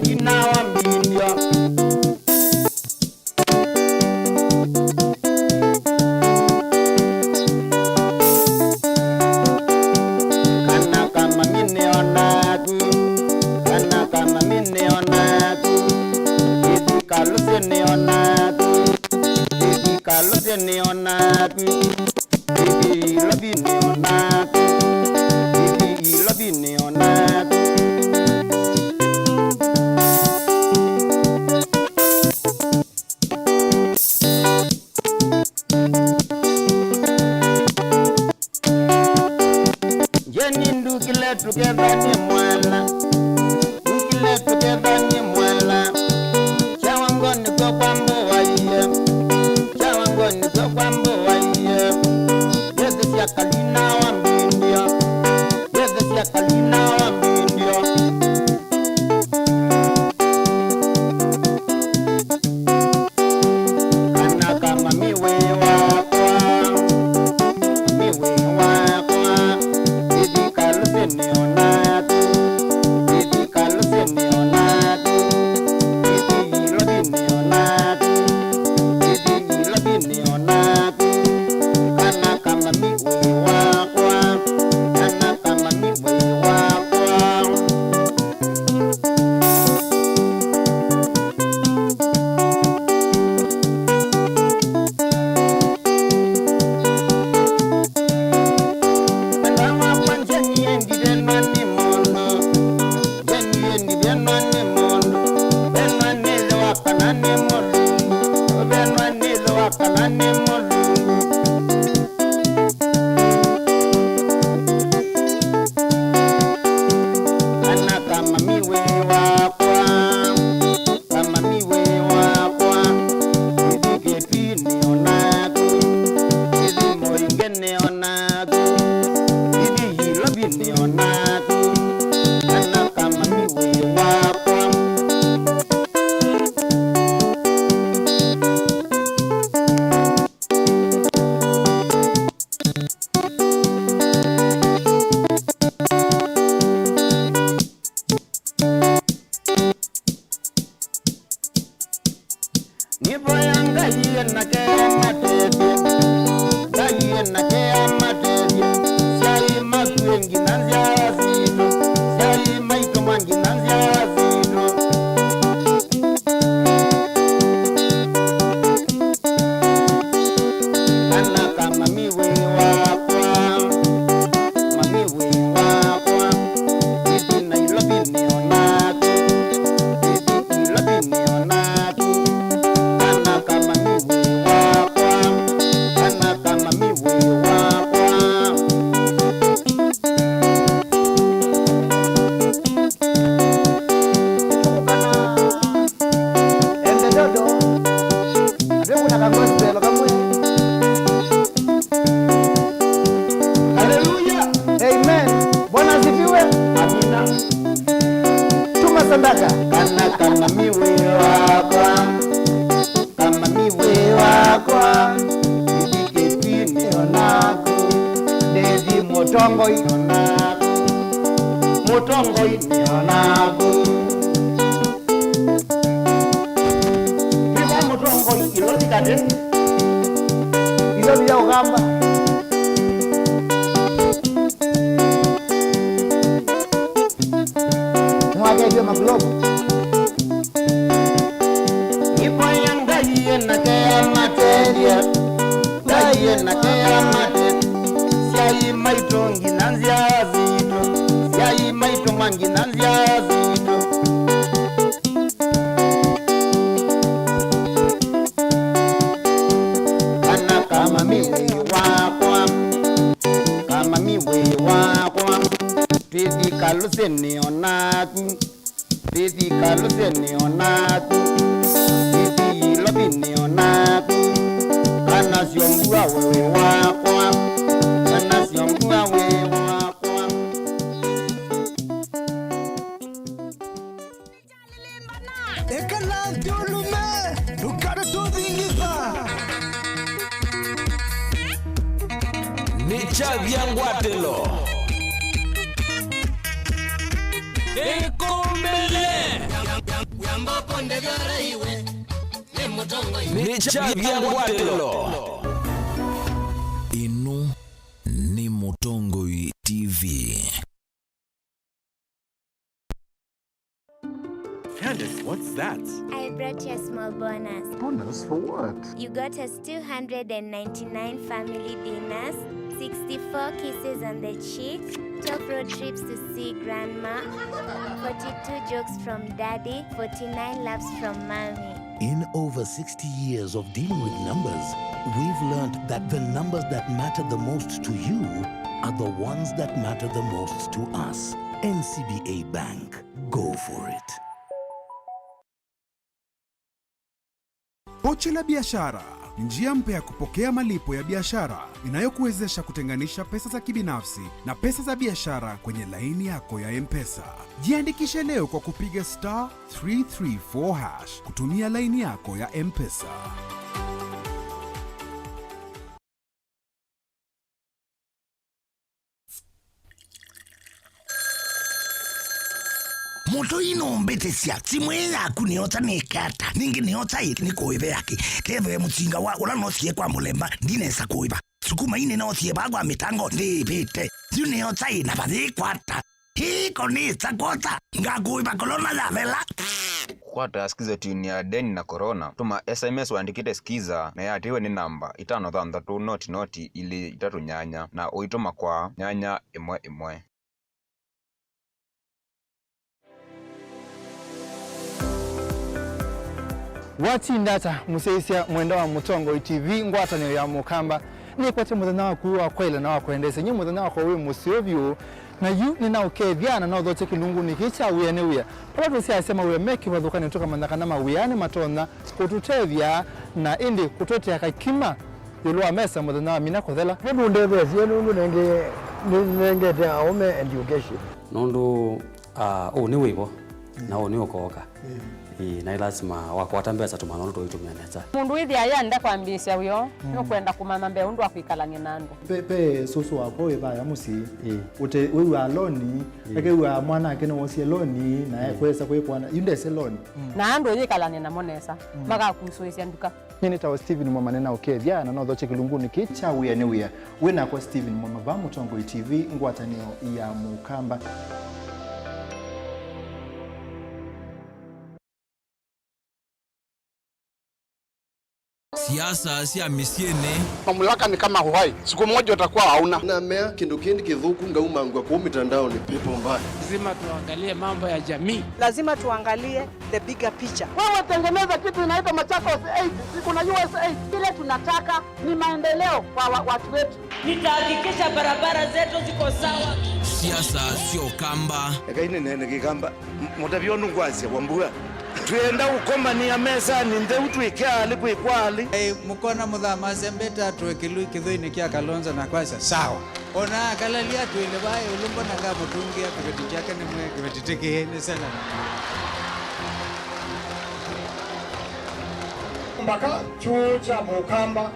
kalina wa mbindio kana kama mineonaku kana kama mineonaku iti kaluse neonaku iti kaluse neonaku iti labi neonaku iti labi neonaku together ni mwala ukile together ni mwala chawango ni kwa kwambo waiye chawango ni kwa kwambo waiye yeze siya kalina wa mbindio yeze siya kalina wa mbindio kana kama miwe wakwa Idi kaluse neonaku Idi kaluse neonaku Idi labi neonaku Idi labi neonaku kana kama miwe wakwa kana kama miwe wakwa Mutongo neonaku Viva mutongo ilodi kade ilodi ya ugamba Mwage maglobo Ipo yanga yena kaya materia Yena kaya materia Siai maitongi nanzia zito Siai maito mangi nanzia zito Kana kama miwe wakwa Kama miwe wakwa Pidi kaluse neonaku Pidi kaluse neonaku Pidi labi neonaku Kana siombua wewe wakwa Kana siombua wewe wakwa Ekala diolume Nukara tudingiza Nicha viangwatelo Ekombele Inu ni Mutongoi TV. Candace, what's that? I brought you a small bonus. Bonus for what? You got us 299 family dinners, 64 kisses on the cheek, 12 road trips to see grandma, 42 jokes from daddy, 49 laughs from mommy. In over 60 years of dealing with numbers, we've learned that the numbers that matter the most to you are the ones that matter the most to us. NCBA Bank. Go for it. Pochi la biashara, njia mpya ya kupokea malipo ya biashara inayokuwezesha kutenganisha pesa za kibinafsi na pesa za biashara kwenye laini yako ya M-Pesa. Jiandikishe leo kwa kupiga *334# kutumia laini yako ya M-Pesa. Moto ino mbete siya timwe yaku niota nikata ningi niota ni kuibe yaki keve mutsinga wa ula nothie kwa mulemba ndinesa kuiba sukuma ine nothie bagwa mitango ndipite niota ina badhi kwata hiko nisa kwata ngakuiba kolona ya vela Kwata skiza tuni ya deni na corona tuma SMS waandikite skiza na yatiwe ni namba 533 noti ili 3 nyanya na uituma kwa nyanya 1. Watindata museisia mwenda wa Mutongoi TV ngwatanio ya Mukamba ni kwate muthenya wa kuwa kwaila na wa kuendesa nyi muthenya wa kwawe musiovyu na yu ni na ukethiana na uthote kilungu ni kicha wiyane wiya pala tusiasema wiya meki wathuka ni tuka mandaka na mawiyane matona kututethia na indi kutotea kakima yulu wa mesa muthenya wa mina kuthela hebu ndebesi nundu nengete aume education nundu ni wibo na ni ukoka na lazima wakwatambeza tumano tuitumia neza mundu ithi ayanda kwambisha uyo no kwenda kumama mbe undu akwikalange nandu pepe susu wako wibaya musi ute wewe aloni ake wa mwana ake no wosie loni na kwesa kwekwana yundese loni na andu yikalane na monesa maga kusuisia nduka nini tawo Steven Mwamanena ukethia na no thoche kilunguni kicha wiyane wiya wina kwa Steven Mwamava Mutongoi TV ngwatanio ya Mukamba. Siasa si amisiene. Mamlaka ni kama Hawaii. Siku moja utakuwa hauna. Na mea kindukindi kidhuku ngauma ngwa kwa mitandao ni pepo mbaya. Lazima tuangalie mambo ya jamii. Lazima tuangalie the bigger picture. Wewe tengeneza kitu inaitwa Machakos 8. Siku na US 8. Kile tunataka ni maendeleo kwa watu wetu. Nitahakikisha barabara zetu ziko sawa. Siasa sio kamba. Ekaine nene kikamba. Mutabionu ngwazi wambua. Tuenda ukoma ni amesa ni ndeu tuikiali kwikwali mukona muthama sembeta tuekilu kithuini kia Kalonzo na kwasa sawa ona kalalia tuile bae ulumbo na nga mutungia kibeti chake ni mwe kibeti tiki ni sana mpaka chuo cha Mukamba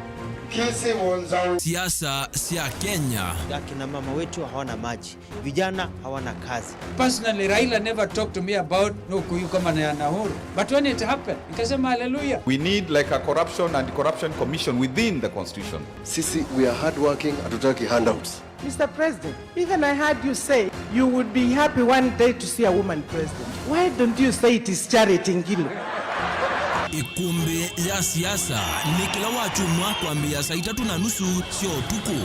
kisi wonzao. Siasa si ya Kenya. Akina mama wetu hawana maji, vijana hawana kazi. Personally, Raila never talked to me about no kuyu kama na Nahuru. But when it happened, nikasema hallelujah. We need like a corruption and corruption commission within the constitution. Sisi we are hardworking, hatutaki handouts. Mr. President, even I heard you say you would be happy one day to see a woman president. Why don't you say it is Charity Ngilu? Ikumbi ya siasa ni kila wachumwa kuambia saa 3:30 sio tuku.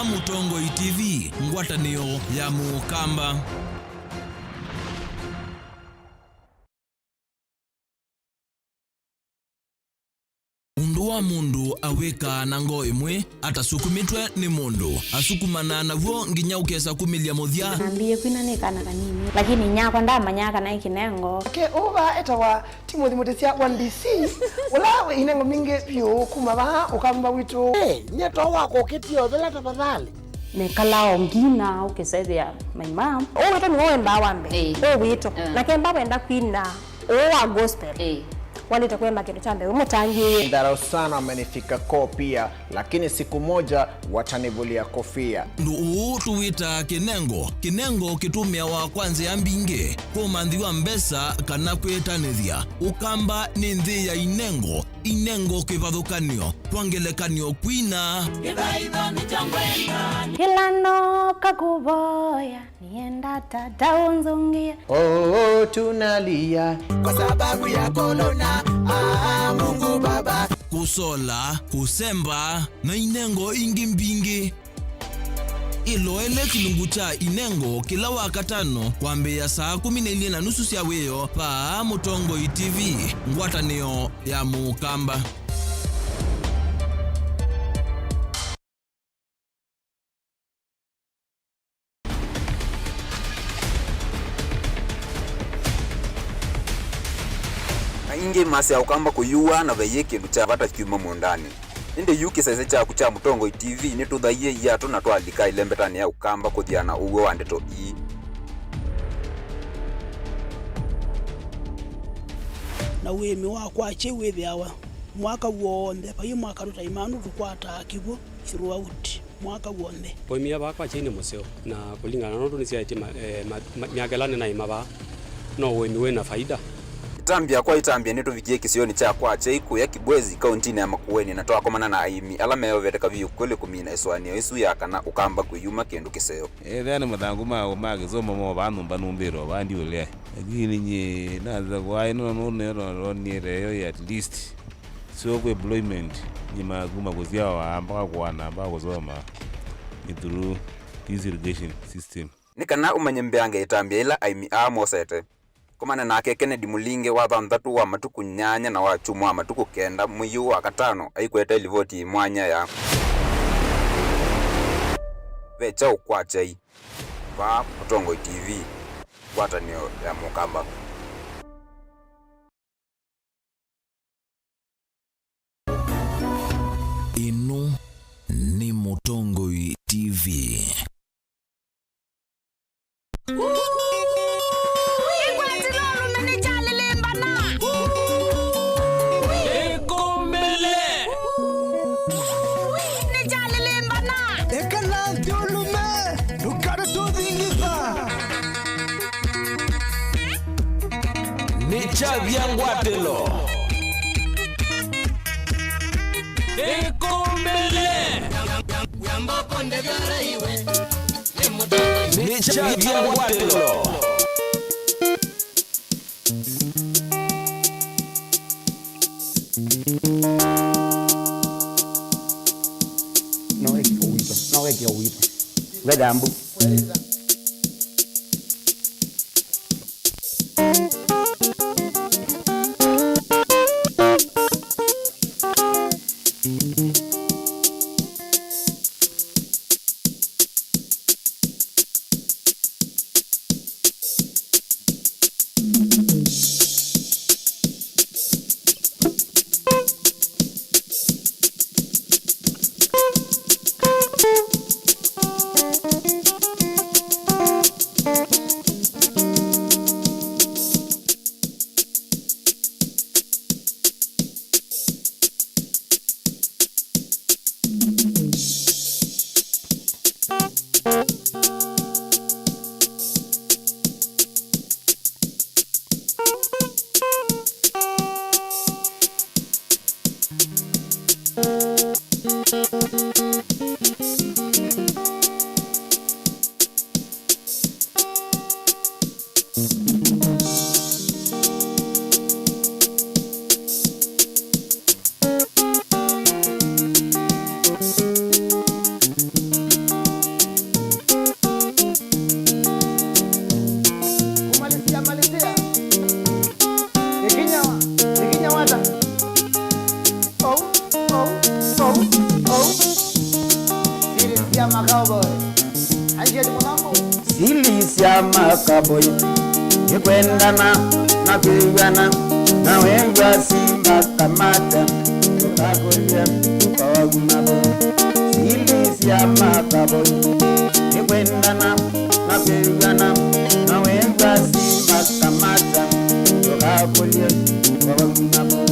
Mutongoi TV ngwatanio ya Mukamba. Wa mundu aweka na ngo imwe atasukumitwe ni mundu asukumana navuo nginya ukesa kumilia muthia ambie kwina nekana kanini lakini nyako ndamanyaka na ikinengo uba etawa Timothy Mutesia 1DC ulawe inengo mingi pyo kumaba ukamba witu nyeto wako kitio bela tafadhali nekalao ngina ukesethia my mom weto ni wenda wambe wito na kemba wenda kwina wa gospel walitakwema kitu chambe umutangi. Ndarau sana amenifika koo pia, lakini siku moja watanivulia kofia. Ndu tuwita kinengo kitumia wa kwanza ya mbinge kumandhiwa mbesa kana kwetanithia ukamba ni nthi ya inengo kivathukanio twangelekanio kwina Ilano kakuboya nienda tata unzungia. Oh, tunalia kwa sababu ya korona. Mungu Baba. Kusola, kusemba na inengo ingi mbingi. Iloele kilungu cha inengo kila wakatano kwambia saa 12:30 cia weyo pa Mutongo TV ngwatanio ya Mukamba. Ingi masi ya ukamba kuyua na veye kindu cha vata kiuma mundani. Ninde yuki sese cha kucha Mutongo TV ni tuthaie yatu na twalika ilembetani ya ukamba kuthiana uwe wa ndeto ii. Na wemi wakwa che wethiawa mwaka wonthe pa yu mwaka rutaimanu tukwata kibo throughout mwaka wonthe. Poimia bakwa chini museo na kulingana na ndu cia miagelane na imaba no wemi wena faida. Itambia ni tuvikie kisioni cha kwa cheiku ya Kibwezi kaunti ya Makueni na twakomana na aimi ala meoveteka viu kweli kumina iswania isu yakana ukamba kuyuma kindu kiseo. Thani mathangu mao magizoma mo banumba numbiro bandi ule agini nye naza kwa ino no nireyo at least so ku employment ni maguma kuzia wa mpaka kuana mpaka kuzoma ni through this irrigation system. Nikana umanyembeange itambia ila aimi mosete kumana nake Kennedy Mulinge wa thantatu wa matuku 8 na wa chumwa wa matuku 9 muyu wa katano aikweta livoti mwanya ya vecha ukwachai pa Mutongo TV ngwatanio ya Mukamba. Ino ni Mutongo TV. Vyangwatelo Nicha vyangwatelo No es que oído. Vedambu. Cowboy, you kwendana na kuyana na wenga simba kamata utakolia kwa mabo silisi ya makaboy you kwendana na kuyana na wenga simba kamata utakolia kwa mabo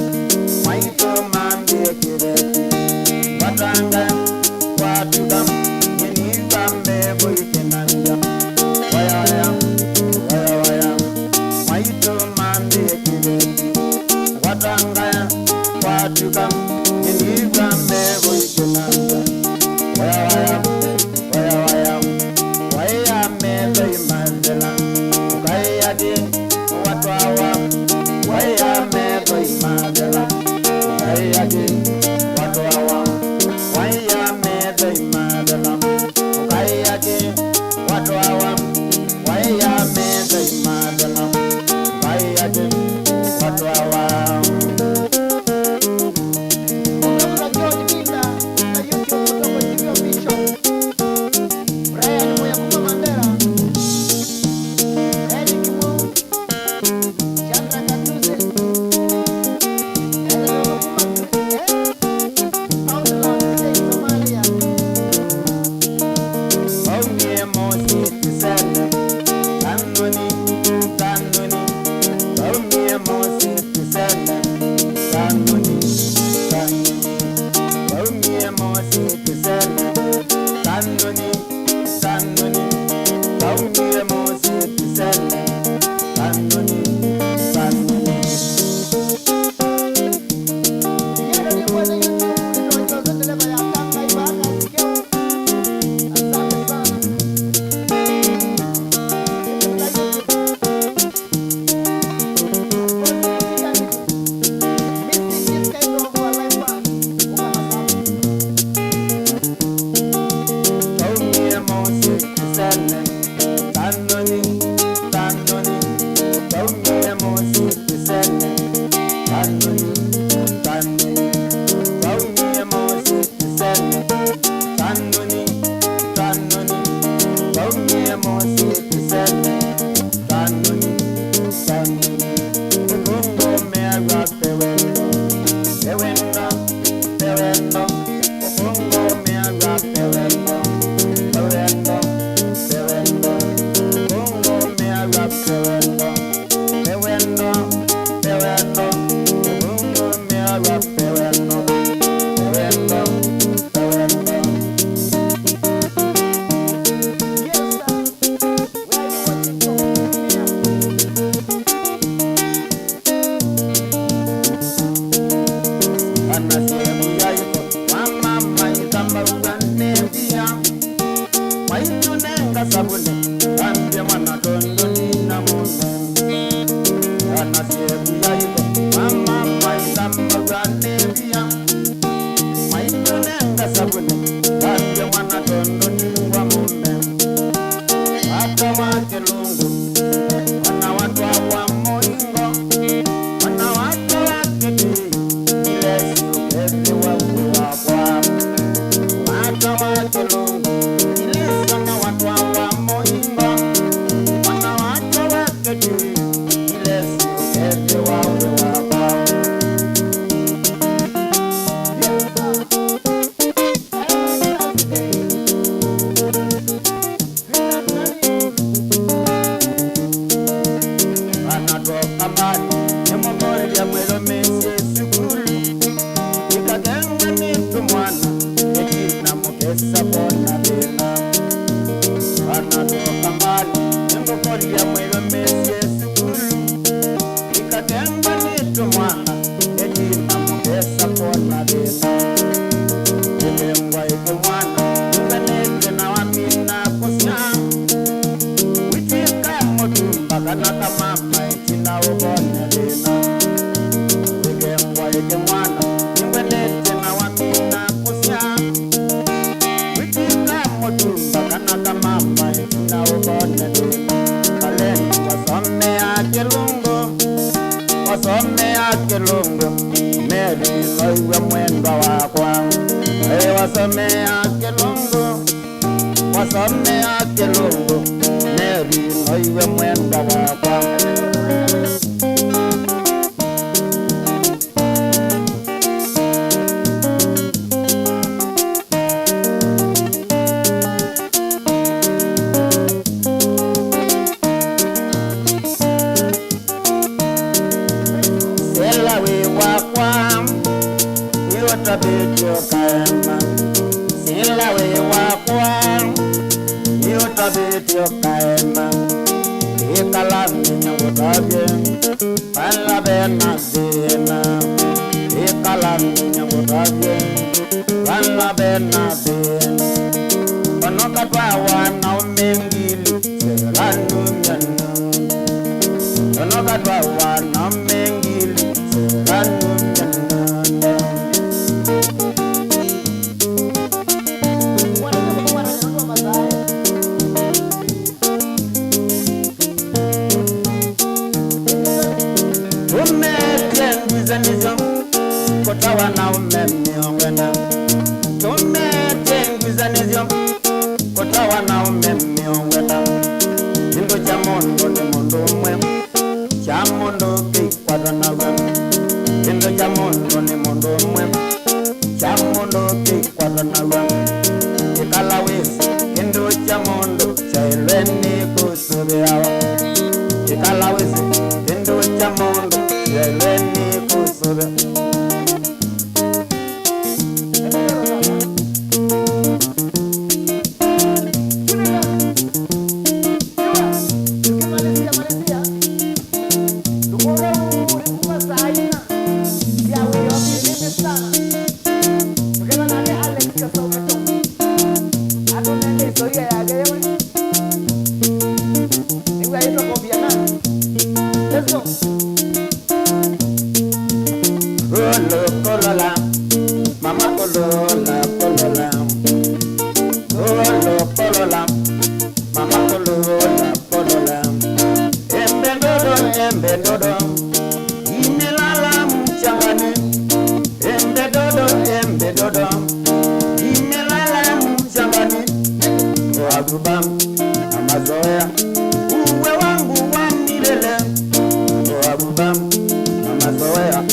zoea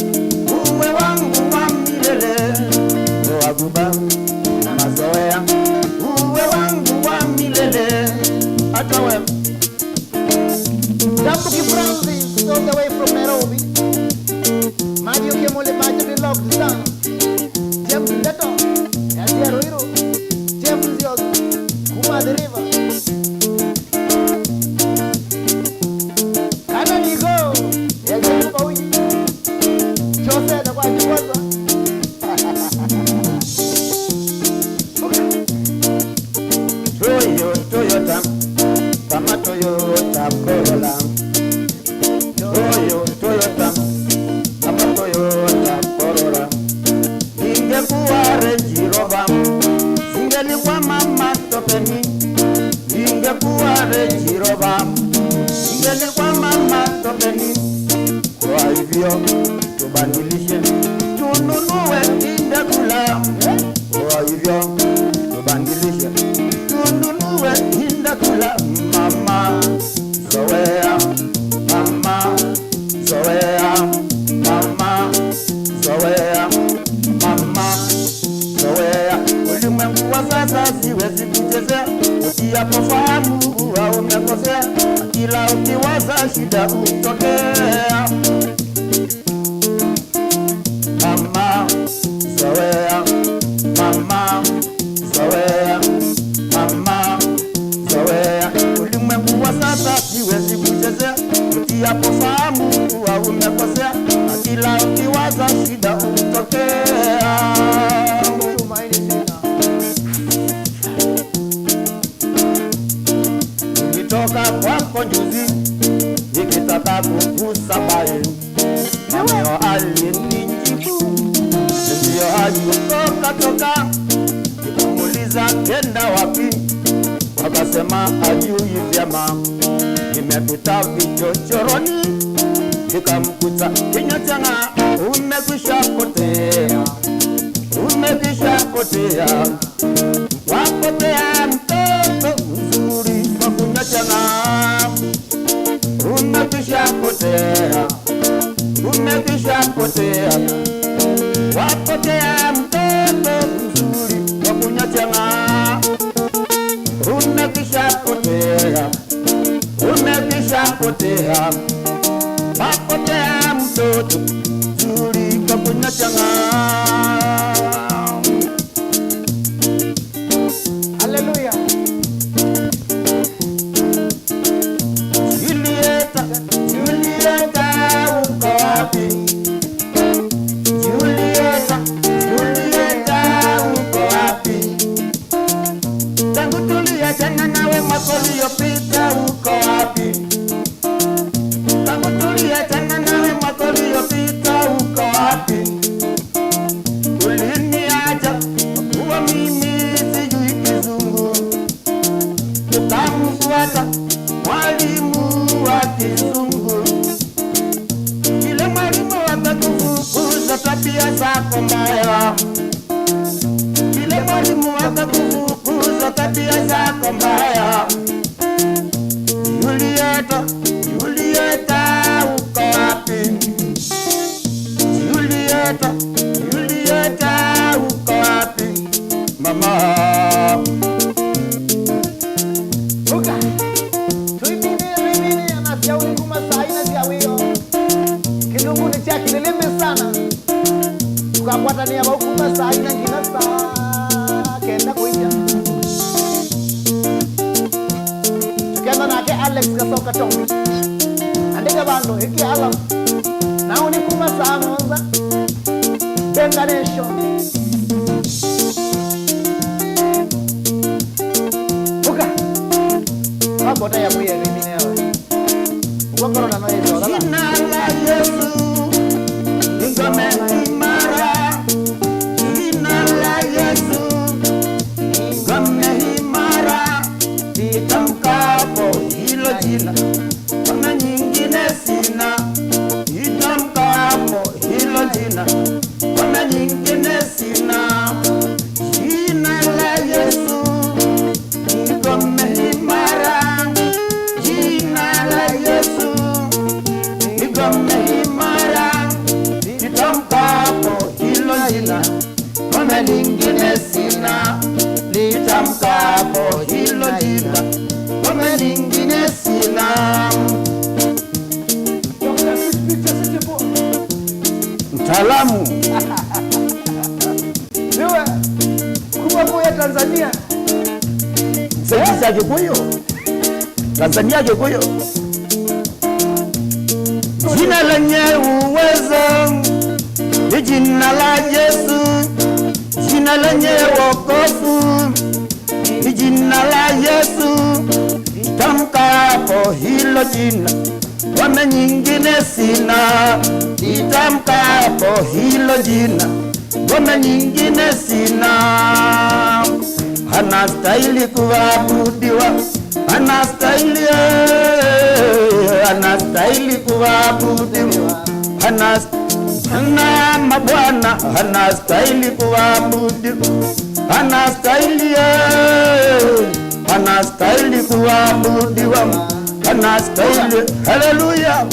uwe wangu wa milele waguba na mazoea uwe wangu wa milele hata wewe Jambuki Francis all the way from Nairobi. Mario Kemole Majo locked down. James Leto, Yadia Roiro, James Yos, Kuma the River. Kana Nigo, Yadia Paui, Jose the White Water. Toyota, kama Toyota Corolla. Toyota, kama Toyota Corolla. Ingekuwa Range Rover, ingelikuwa mama topeni. Ingekuwa Range Rover, ingelikuwa mama topeni. Kwa hivyo tubadilishe, tununue indakula. Kwa hivyo tubadilishe, tununue indakula. Mama zoea, mama zoea, mama zoea, mama zoea. Ulimwengu wa sasa siwezi kuchezea, usiyapofahamu au umekosea, kila ukiwaza shida utokea. Mama zoea, mama zoea, mama zoea. Ulimwengu wa sasa siwezi kuchezea, usiyapofahamu au umekosea, kila ukiwaza shida utokea. Nilitoka kwako juzi nikitaka kukusabai, mameo alinijibu ndio toka nikamuuliza kenda wapi, wakasema ajui vyema. Nimepita vichochoroni nikamkuta kinywa changa, umekwisha potea, umekwisha potea, wapotea mtoto mzuri kwa kunywa changa, umekwisha potea, umekwisha potea, wapotea mtoto mzuri kwa kunywa changa, umekwisha potea, umekwisha potea, wapotea mtoto mzuri kwa kunywa changa. Hallelujah. Julieta, Julieta uko wapi? Julieta, Julieta uko wapi? Tangu tuliachana nawe mwaka uliopita uko wapi? Tangu tuliachana nawe mwaka uliopita uko wapi? Uliniacha kuwa mimi sijui kizungu, ukamfuata mwalimu wa kizungu. Kile mwalimu akakufukuza tabia zako mbaya, kile mwalimu akakufukuza tabia zako mbaya. Julieta, Julieta uko wapi? Julieta, Julieta uko wapi? Mama Uka. Tuimini anasiawi kuma sahi na siawiyo. Kilungu ni cha kileleme sana. Tukakwatania ba kuma sahi na ngina saa kenda kuinja. Tukienda nake Alex kasoka tongi. Andika bando hiki alam. Nao ni kuma saa monza. Benga nation. Bota ya buye mimi leo. Ngokoro na noye zo dala. Jina la Yesu ngome imara. Jina la Yesu ngome imara. Itamkapo hilo jina, kuna nyingine sina. Itamkapo hilo jina, kuna nyingine sina. Jina la Yesu ngome imara. Jina la Yesu ngome imara. sina, ngome lingine sina, litamkapo hilo jina, ngome lingine sina. Mtaalamu Niwe kubwa ya Tanzania. Sasa Kikuyu, Tanzania Kikuyu, jina lenye uwezo ni jina la Yesu, jina lenye wokovu ni jina la Yesu. Itamkapo hilo jina, ngome nyingine sina. Itamkapo hilo jina, ngome nyingine sina. Anastahili kuabudiwa, anastahili kuabudiwa, anastahili mabwana, anastahili kuabudiwa, anastahili kuabudiwa, anastahili. Haleluya!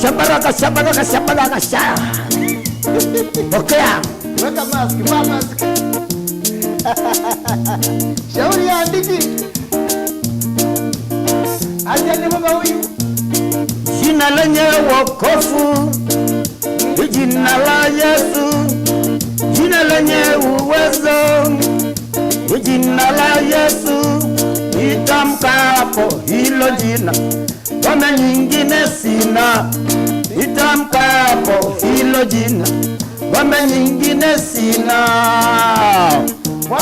Shabaraka, shabaraka, shabaraka, sha. Pokea. Weka mask, vaa mask. Shauri ya andiki. Aje baba huyu. Jina lenye wokovu ni jina la Yesu, jina lenye uwezo ni jina la Yesu. Itamkapo hilo jina, ngome nyingine sina. Itamkapo hilo jina, ngome nyingine sina.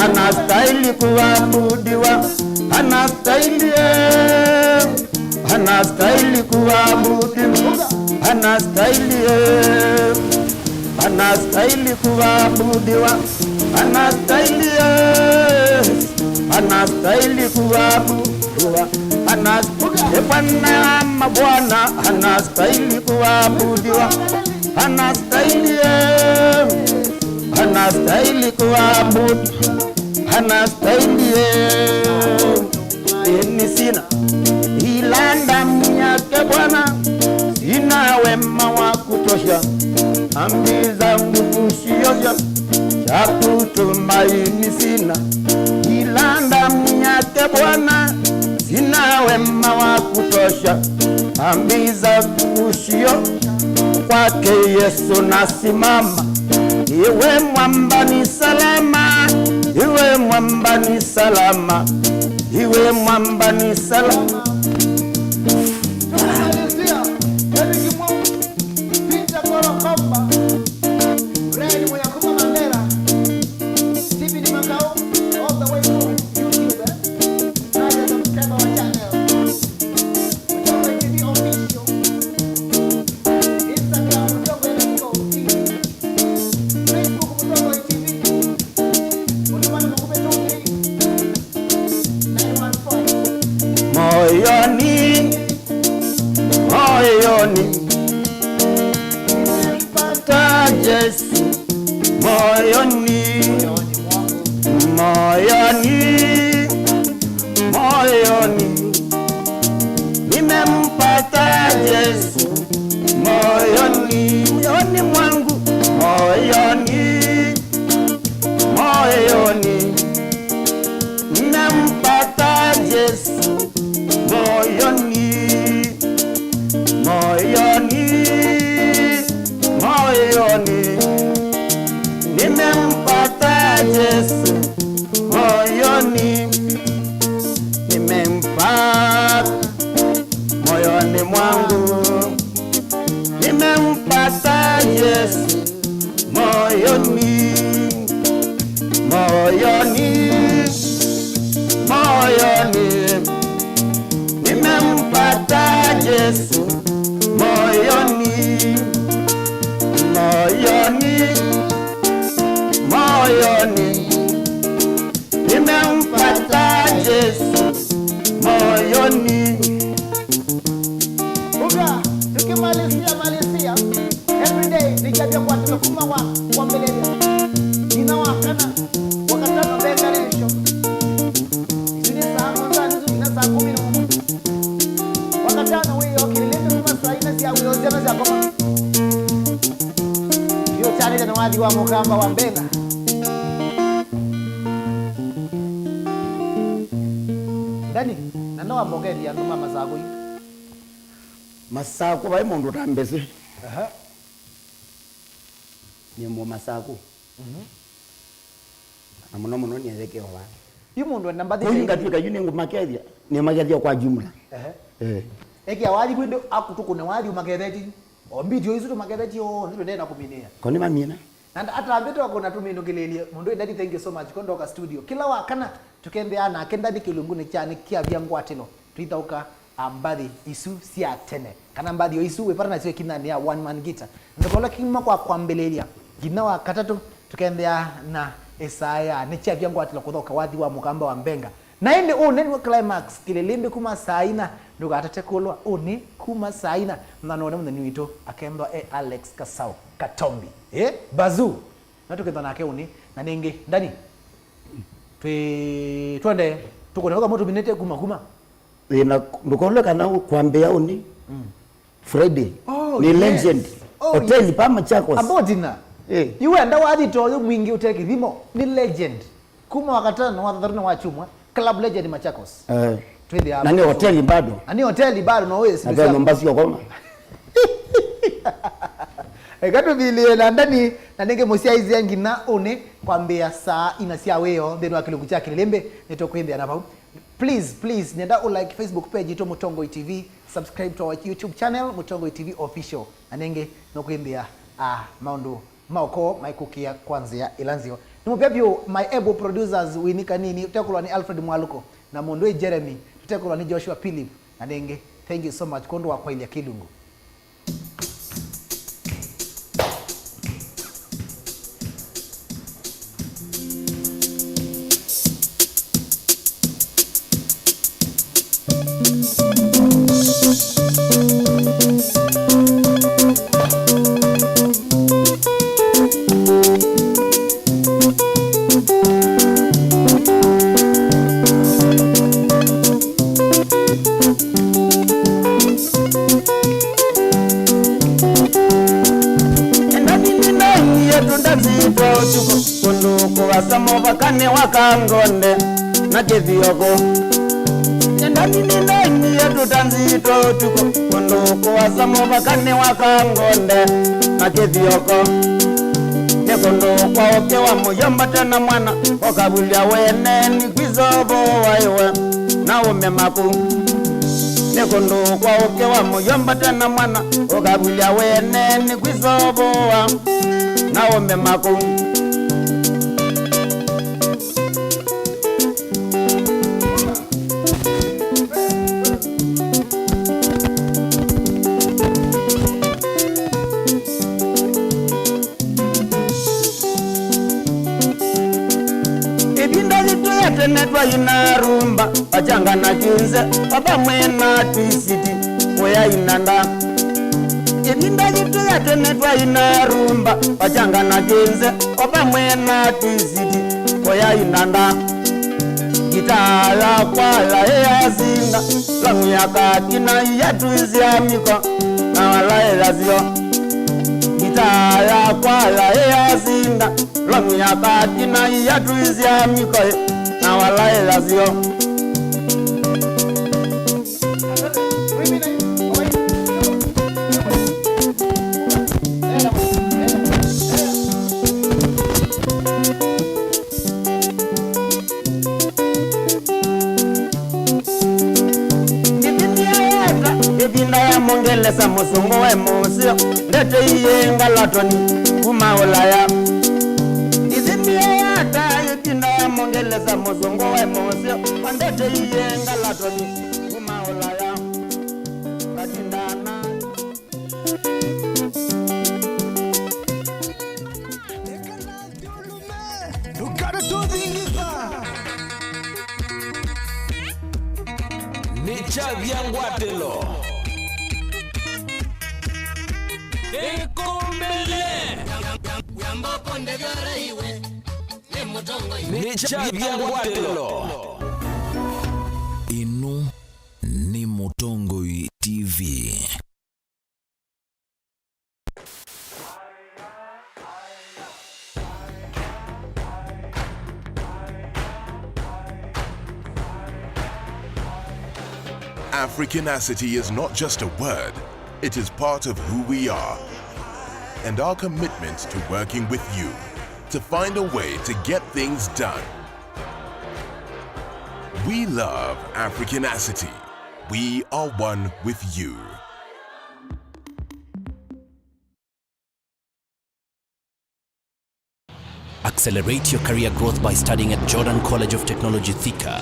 Anastahili kuabudiwa, anastahili kuabudiwa, anastahili kuabudiwa, anastahili kuabudiwa, Bwana mabwana, anastahili kuabudiwa, anastahili kuabudiwa, anastahili. Ni sina ila damu yake Bwana, sina wema wa kutosha, amri zangu kushioja, cha kutumaini sina. Ila damu yake Bwana, sina wema wa kutosha, amri zangu kushio, kwake Yesu nasimama. Iwe mwamba ni salama, iwe mwamba ni salama, iwe mwamba ni salama. Moyoni, nimempata Yesu. Moyoni, nimempata Yesu. Moyoni mwangu, moyoni, nimempata Yesu. Moyoni, nimempata Yesu. Moyoni, nimempata. Moyoni mwangu, nimempata Yesu. Moyoni, nimempata Yesu. Moyoni, nimempata Yesu. Moyoni. Buga, tukimalizia every day nikajua kwa tumekuma wa mbele. Nina wakana wakatano bengarisho. Sini saa ndani zina saa 10 na mmoja. Wakatano wewe okilete kama saa 4 ya wewe zema za kama. chani na wadi wa mukamba wa mbenga Dani nando wa mbogeri ya numa masago yi Masako bai mundu tambese ni mu masako amuno muno ni ezeke wa yumundu nambadi kuinga tuka yuni ngumakedia ni makedia kwa jumla eki awali kwindo akutukune wali umakedeti ombidio isu tumakedeti o ndiro ndena kuminia koni mamina nanda atambito akona tumino kilelia mundu ndadi thank you so much kondoka studio kila wakana tukendeana akenda dikilungune cyane kia byangwatino twitauka ambadi isu sia tene kana ambadi isu we parana sio kinani ya one man guitar ndakola kima kwa kwambelelia gina wa katatu tukendeana Isaya ne chia byangwatilo kuthoka wathi wa mukamba wa mbenga na ende neni climax kilelembe kuma saina nduga atatekulwa ni kuma saina na none mundu wito akemba Alex Kasau Katombi bazu natukenda nake na ninge ndani twende tukona moto binete kuma ina ndukole kana kwambia Friday ni legend hotel pama chako abodina iwe nda wadi to mwingi uteki thimo ni legend kuma wakatana wa dharuna wa chumwa club legend Machakos twende hapo nani hotel bado no wewe si ndio mbasi yokoma Gato vile na ndani na ndenge mosia hizi yangi na kwambia saa inasia weo ndeno akilungu cha kilembe nitokwende anapa please nenda like Facebook page ito Mutongo TV, subscribe to our YouTube channel Mutongo TV official anenge nokwendea maundu maoko maikukia kwanzia ilanzio nimupepyo my able producers winika nini tutekulwa ni Alfred Mwaluko na Mondwe Jeremy tutekulwa ni Joshua Philip anenge thank you so much kondo wa kwa ile kilungu Bakane wakangonde na kevioko endani nini yetu tanzito tuko kondo wasamo bakane wakangonde na kevioko ne kondo kwa oke wa muyomba tena mwana okabulia wene ni kwizobo waiwe na umemaku ne kondo kwa oke wa muyomba tena mwana okabulia wene ni kwizobo wa na umemaku netwa inarumba pachanga na kinze papa mwena twisiti oya inanda ibinda yitu yate netwa inarumba pachanga na kinze papa mwena twisiti oya inanda gitala kwala ya zinda lamu ya katina yatu iziamiko na wala elazio gitala kwala ya zinda lamu ya katina yatu iziamiko na wala elazio ibinda ya mongelesa musungu we musio ndete iyenga latoni kumaulaya mongeleza muzungu we musio andete iyenga latoni kumaulaya katindana Nicha vyangwatelo Ekumbele Yamboko ndevyara iwe Nicha vyangwatelo Inu ni Mutongo TV. Africanacity is not just a word, it is part of who we are. And our commitment to working with you to find a way to get things done. We love Africanacity. We are one with you. Accelerate your career growth by studying at Jordan College of Technology, Thika.